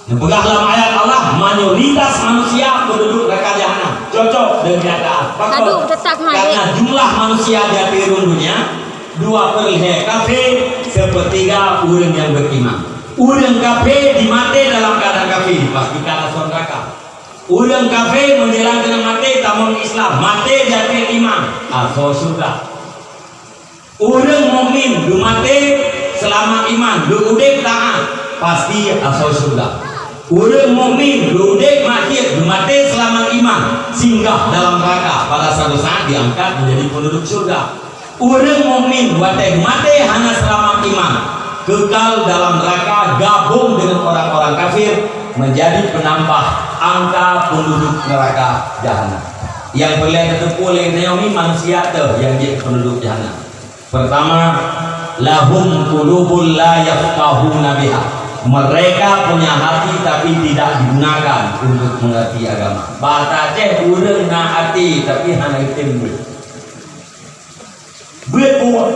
Yang dalam ayat Allah mayoritas manusia penduduk neraka jahanam. Cocok dengan kenyataan. Karena jumlah manusia di dunia 2/3 kafir, sepertiga orang yang beriman. Orang kafir dimati dalam keadaan kafir dipastikan masuk neraka. Orang kafir menjalankan mati tamun Islam, mati jadi iman atau surga. Orang mukmin dumate selama iman, udek taat pasti asal surga. Orang mukmin udek mati dumate selama iman, singgah dalam neraka pada suatu saat diangkat menjadi penduduk surga. Orang mukmin dumate hanya selama iman, kekal dalam neraka, gabung dengan orang-orang kafir menjadi penambah angka penduduk neraka jahanam. Yang boleh tertempuh oleh Naomi manusia yang jadi penduduk jahanam. Pertama, lahum qulubul la yafqahuna biha. Mereka punya hati tapi tidak digunakan untuk mengerti agama. Bahasa Aceh urang na hati tapi hanya item. Beut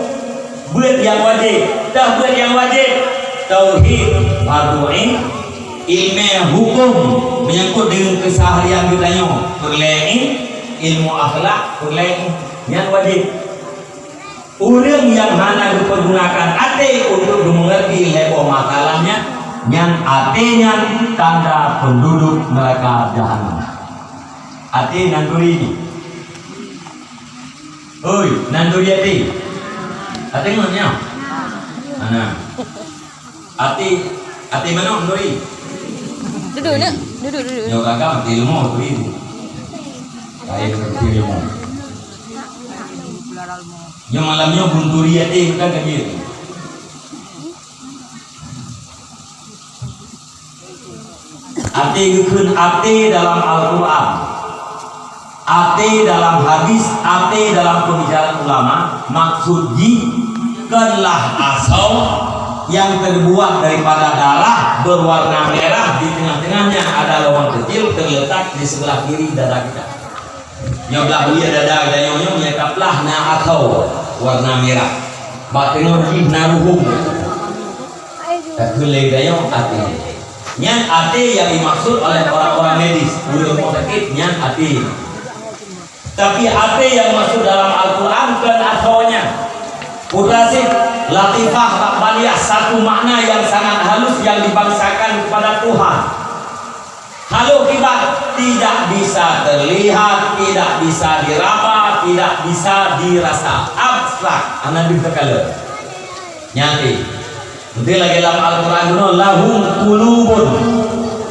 buat yang wajib. Dah buat yang wajib, tauhid fardu ain, ilmu hukum menyangkut dengan keseharian kita nyo, perlain ilmu akhlak, perlain yang wajib. Orang yang hanya dipergunakan hati untuk mengerti level masalahnya, yang hatinya tanda penduduk neraka jahanam. Hati nanduri ni. Oi, nanduri hati. Hati mana? Mana? Hati mana nanduri? Duduk nak. Duduk. Yo kakak hati lemah tu ibu. Saya hati lemah. Yang malamnya bunturi hati bukan kan dia. Hati itu hati dalam Al-Quran, hati dalam hadis, hati dalam pembicaraan ulama. Maksud jikalah asal yang terbuat daripada darah berwarna merah, di tengah-tengahnya ada lubang kecil terletak di sebelah kiri dada kita. Yang belah belia dada kita nyonya menyekaplah na atau warna merah. Batengor di naruhum. Tak boleh gaya hati. Nyan hati yang dimaksud oleh orang-orang medis, udah mau sakit nyan hati. Tapi hati yang masuk dalam Al-Quran kan asalnya Mutasid, latifah, takbaliyah, satu makna yang sangat halus yang dibangsakan kepada Tuhan. Halo kibat tidak bisa terlihat, tidak bisa diraba, tidak bisa dirasa, abstrak. Anak dikatakan nyati. Nanti lagi dalam Al-Quran itu lahum qulubun.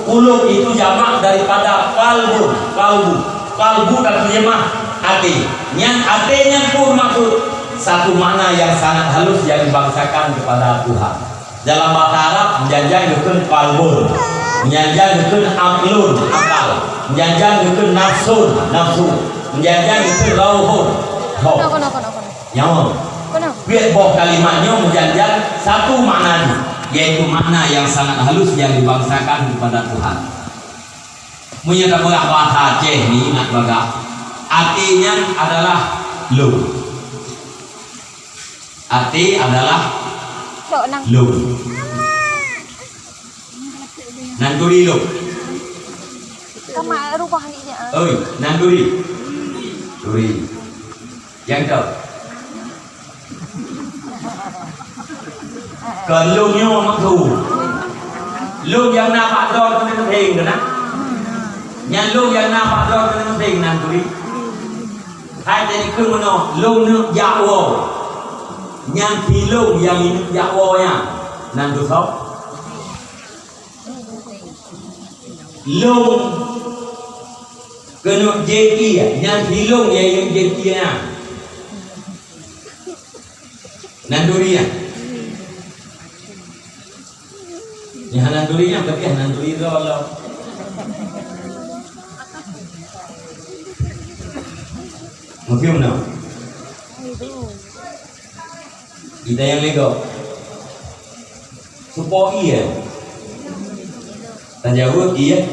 Qulub itu jamak daripada kalbu. Kalbu dan terjemah hati. Yang hatinya pun maksud satu makna yang sangat halus yang dibangsakan kepada Tuhan. Dalam bahasa Arab menjanjang dengan kalbun, menjanjang dengan aklun, akal, menjanjang dengan nafsu, menjanjang dengan rauhun. Yang biar boh kalimatnya menjanjang satu makna, yaitu makna yang sangat halus yang dibangsakan kepada Tuhan. Menyatakan bahasa Aceh ni nak baga, artinya adalah lu. Arti adalah lu. Nanduri lu. Kamu rubah ni je. Oi, nanduri. Duri. Yang kau. Kelungnya maktu. Lung yang nampak dor tu penting tu nak. Yang lung yang nampak dor tu penting nanduri. Hai jadi ke mana? Lung nak jawa. Yang pilung yang ini jawa yang nandu kau. Lung kena jeki yang pilung yang jeki yang nanduri ya. Yang nanduri yang tapi nanduri tu Allah. Mungkin mana? Kita yang lego. Supaya iya. Tak jawab iya.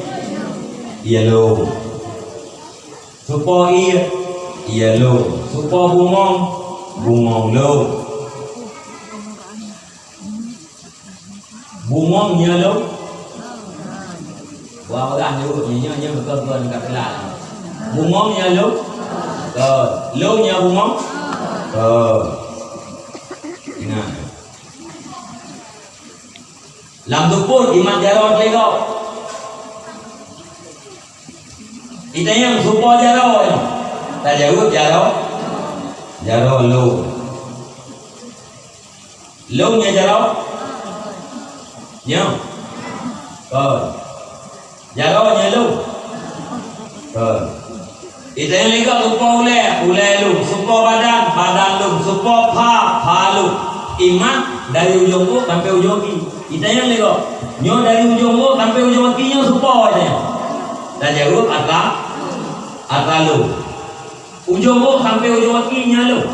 Iya lo. Supaya iya lo. Supaya bungong lo. Bungongnya lo. Wah orang nyebutnya betul-betul dekat kelas. Bungongnya lo. Lo nya bungong. Nah. Lam dupur iman jarot lego. Kita yang supo jarot. Tak jauh jarot. Jarot lo. Lo nya jarot. Nya. Jarot nya lo. Kita yang lego supo ule lo. Supo badan lo. Supo pa lo. Iman dari ujung ku sampai ujung kaki. Kita yang lego. Nyo dari ujung ku sampai ujung kaki nyo supo aja. Dan jauh atla lu. Ujung ku sampai ujung kaki nya lu.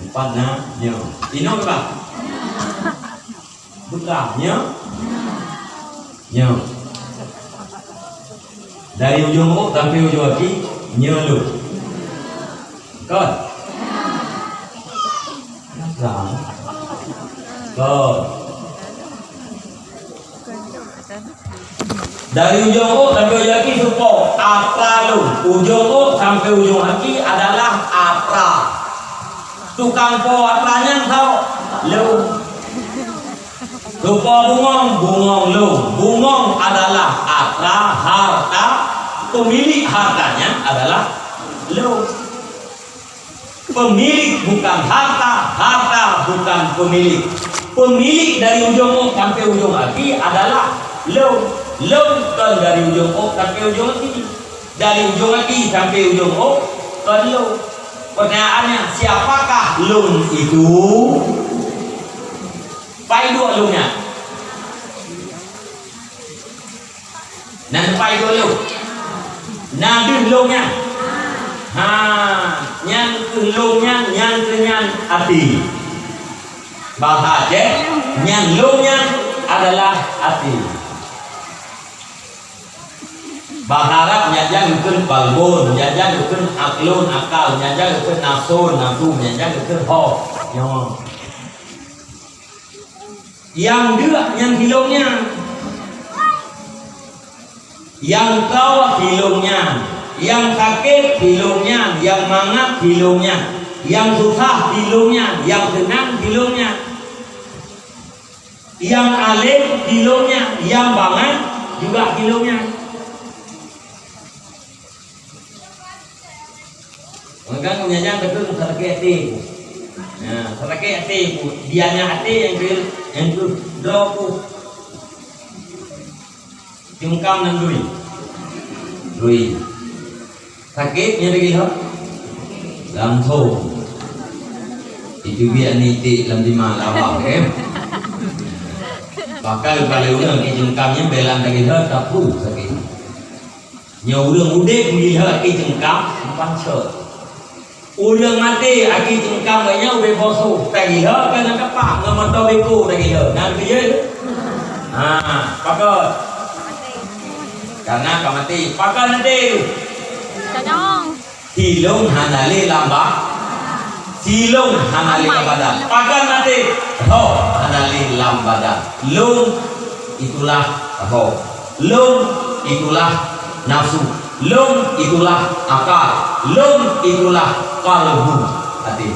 Empatnya nyo. Ino berapa? Bukan nyo. Nyo. Dari ujung ku sampai ujung kaki nyo lu. Kon. Nah. Kon. Dari ujung O sampai ujung kaki supo apa lu? Ujung O sampai ujung kaki adalah apa? Tukang po apanya tahu? Lu. Supo bungong, bungong lu. Bungong adalah apa? Harta. Pemilik hartanya adalah lu. Pemilik bukan harta, harta bukan pemilik. Pemilik dari ujung O sampai ujung kaki adalah lu. Lu kan dari ujung O sampai ujung kaki. Dari ujung kaki sampai ujung O kan lu. Pertanyaannya, siapakah lu itu? Pai dua lu-nya. Nanti pai dua lu. Nabi lu-nya. Yang lu-nya, yang kenyan hati. Bahasa Aceh, yang lu-nya adalah hati. Bahasa Arab nyajang ikut balbon, nyajang ikut aklun akal, nyajang ikut nafsu nafsu, nyajang ikut ho. Yang dua yang hilangnya, yang kau hilangnya, yang sakit hilangnya, yang mangat hilangnya, yang susah hilangnya, yang senang hilangnya, yang alim hilangnya, yang banget juga hilangnya. Maka punyanya betul sarake hati. Nah, sarake hati ku, dianya hati yang tu draw ku. Tingkam nang dui. Dui. Sakitnya lagi ha. Lam tho. Itu biar niti lam di mana awak Bakal kalau orang ke jengkamnya belang lagi ha tak pu sakit. Nyaw orang udik melihat ke jengkam pancet. Ulang mati aki cengkam banyak ube bosu tadi ha kan kapak ngamoto beku tadi ha nan piye pakal karena kamati pakal nanti Tanyong. silung hanali lamba silung hanali lambada pakal nanti ho hanali lambada lung itulah ho lung itulah nafsu lung itulah akal lung itulah kalbu hati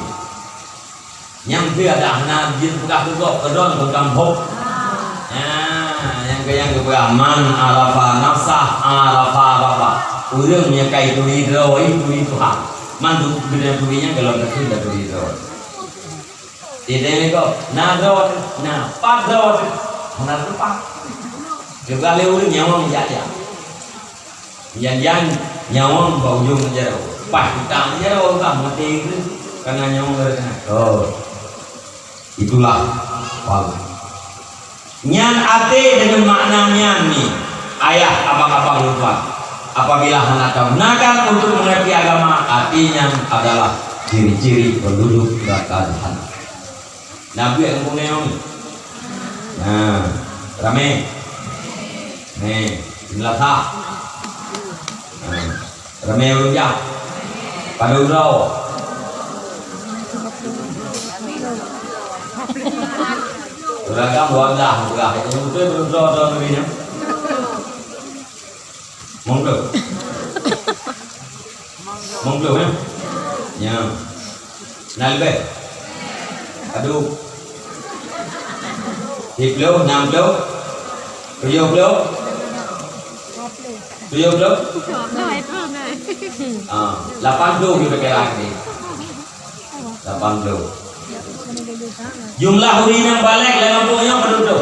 yang dia ada anak jin buka tutup kedon bukan hok yang keberman arafa nafsah arafa arafa urangnya kai tu hidroi mandu beda tuinya kalau betul dah tu hidroi tidak ni kau nadot na padot mana tempat juga lewat nyawa menjadi yang nyawa bau ujung menjadi pas kita menjadi orang mati itu karena nyawa mereka. Itulah wal. Nyan ate dengan maknanya nih ayah abang-abang lupa. Apabila anak gunakan untuk mengerti agama, artinya adalah ciri-ciri penduduk kerajaan. Nabi yang punya nah rame nih belaka rame rujak pada urau beragam wadah beragam itu betul betul begini monggo ya nalbe aduh hiplo namlo tuyoklo tuyoklo 80 kita pakai lagi 80 jumlah huri yang balik 50 yang penduduk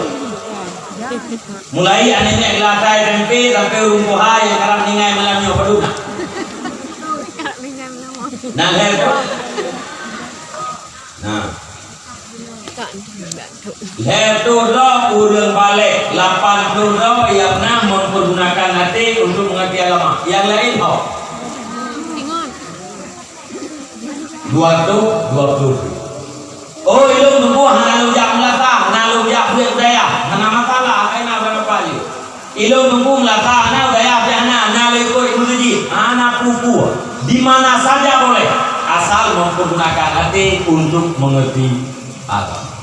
mulai anehnya ilatai tempe sampai rumpuha yang karang ningai malamnya penduduk nah itu roh urang balik 80 roh yang mempergunakan hati untuk mengerti agama yang lain oh 220 oh ilmu nunggu hanalu jak melata hanalu jak buat daya hana masalah kena berapa je ilmu nunggu melata hana daya hana hana ikut ibu ji hana pupu di mana saja boleh asal mempergunakan hati untuk mengerti agama.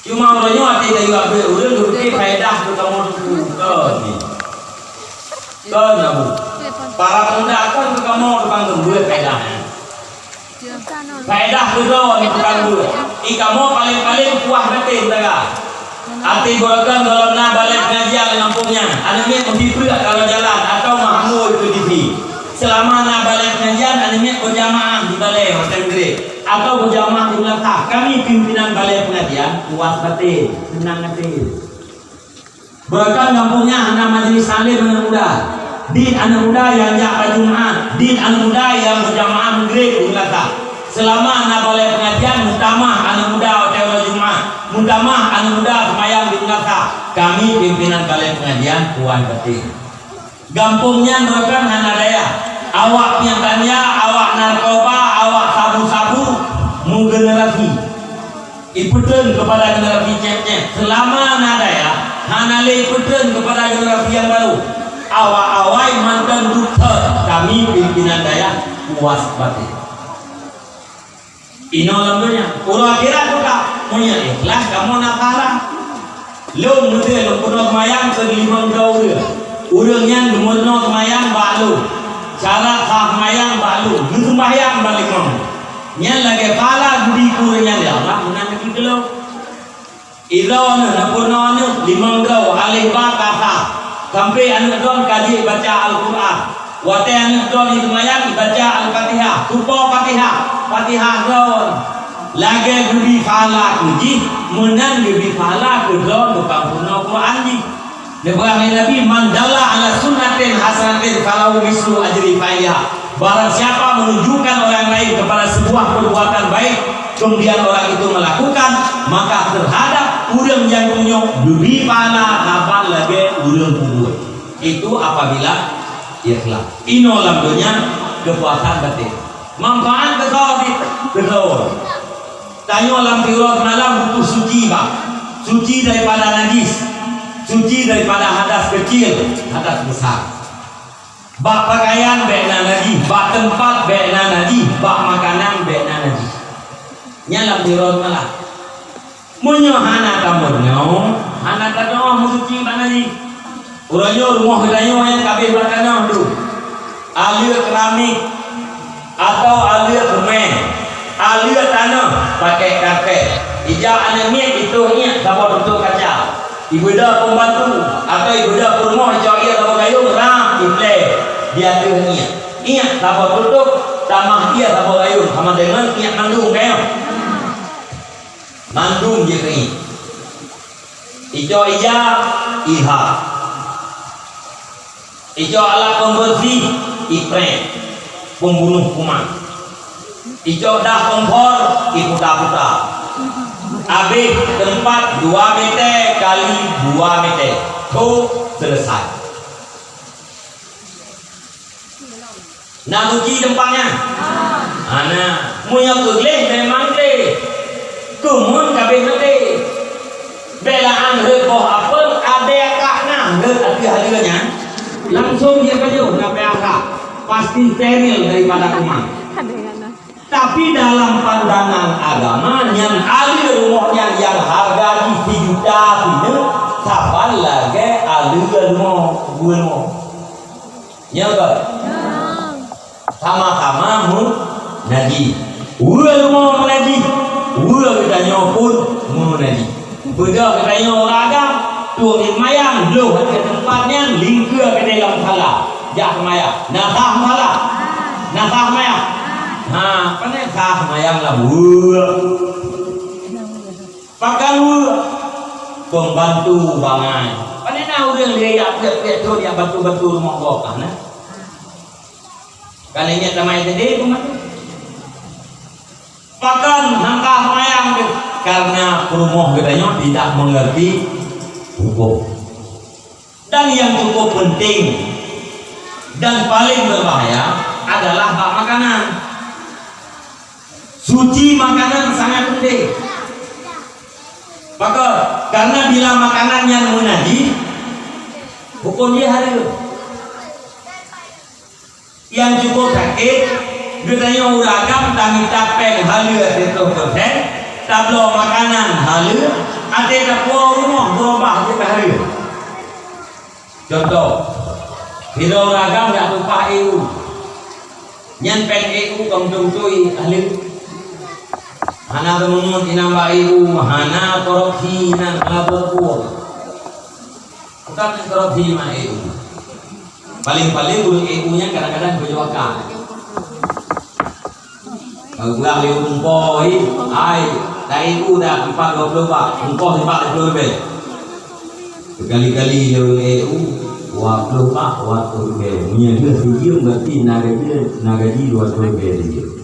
Cuma orangnya hati dari apa? Udah berarti faedah tu kamu tu ni. Kan abu. Para pemuda akan tu kamu tukang gembul faedahnya. Faedah tu ni tukang gembul. Kamu paling puas batin tak? Hati golongan golongan balik pengajian kampungnya. Anaknya membimbing kalau jalan atau mahmud ke TV. Selama nak balik pengajian, anaknya berjamaah di balai hotel Great atau berjamaah di belakang. Kami pimpinan balai pengajian puas batin, senang hati. Golongan kampungnya anak majlis salim anak muda. Din anak muda yang jaga Jumat, din anak muda yang berjamaah Great di belakang. Selama anak balai pengajian, mutamah anak muda hotel Jumat. Mutamah anak muda semayang di belakang. Kami pimpinan balai pengajian puan beting. Gampungnya merupakan hana daya. Awak yang tanya, awak narkoba, awak sabu-sabu, mu generasi. Iputun kepada generasi cep-cep. Selama hana daya, hana le iputun kepada generasi yang baru. Awak-awai mantan duta. Kami pimpinan daya puas batin. Ino lamanya. Urang akhirat juga punya ikhlas kamu nak parah. Lo muda lo kuno semayang ke 5 tahun dia. Urangnya lumurno semayang balu. Cara sah semayang balu. Lu sembahyang balik kamu. Nya lagi parah budi kurangnya dia. Allah menang lagi lo. Ilo na purno anu 5 tahun alih ba kata. Sampai anak don kaji baca Al-Quran. Wate anak don semayang baca Al-Fatihah. Tupo Fatihah. Fatihah don lagi lebih pahala kuji menang lebih pahala kedon bukan puno Quran ji. Lepas Nabi mandala ala sunnatin hasanatin kalau mislu ajri faiha. Barang siapa menunjukkan orang lain kepada sebuah perbuatan baik kemudian orang itu melakukan maka terhadap urang yang punya lebih pahala kapan lagi urang buat. Itu apabila ikhlas. Ino lamdonya kepuasan batin. Manfaat besar di kedua. Tanya alam tiurah malam butuh suci bang. Suci daripada najis. Suci daripada hadas kecil, hadas besar. Bak pakaian bena najis, bak tempat bena najis, bak makanan bena najis. Nyalam tiurah malam. Munyo hana kamu nyo, hana kamu suci bak najis. Urangnya rumah kedanyo yang kabeh bakana tu. Alir keramik atau alir semen, alir tanah pakai karpet. Ijak anaknya itu niat sama bentuk kaca. Ibu dah pembantu atau ibu dah rumah ijak dia sama kayu ram diplay. Dia tu niat sama bentuk tamah dia sama kayu sama dengan niat mandung kayu. Mandung je kini. Ijak iha. Ijak alat pembersih ipren. Pembunuh kuman. Ijau dah kompor iputa-puta. Habis tempat 2 meter kali 2 meter. Tu selesai. Nak uji tempatnya? Ana, munya kegleh memang deh. Kumun kabeh nanti. Belaan reboh apa ada kak nah ada harganya. Langsung dia kaju kabeh akak. Pasti steril daripada kuman. Tapi dalam pandangan agama yang ahli rumahnya yang harga 3 juta ini kapan lagi ahli rumah bunuh. Ya kan? Sama-sama munaji. Rumah munaji. Rumah katanya pun munaji. Beda katanya orang agam tu mayang belum ke tempatnya lingkar ke dalam salah. Jak maya, nakah malah, nakah maya. Ha, pandai kah mayang lah buah. Pakai buah, pembantu bangai. Pandai nak orang dia pihak tu dia bantu rumah bapak nah. Kalau ingat ramai tadi pembantu. Pakai nakah mayang karena rumah katanya tidak mengerti hukum. Dan yang cukup penting dan paling berbahaya adalah bak makanan. Suci makanan sangat penting. Maka karena bila makanan yang menajis, hukum dia hari yang cukup sakit Getanya uragam tami tapeng halia itu persen. Tablo makanan halia. Ada dapur rumah berubah kita halia. Contoh, bila uragam nak tumpah EU. Nyan pen EU kong tui halia. Hana temun inamba EU, hana korupsi nan berbuat. Bukan korupsi mah EU. Paling-paling guru EU-nya kadang-kadang berjawab. Kalau pulang dia umpoi, dari EU dah 420 Pak, umpoi 40 lebih. Sekali-kali dia EU 20 Pak, 20 lebih. Punya dia sejam berarti naga dia 20 lebih dia.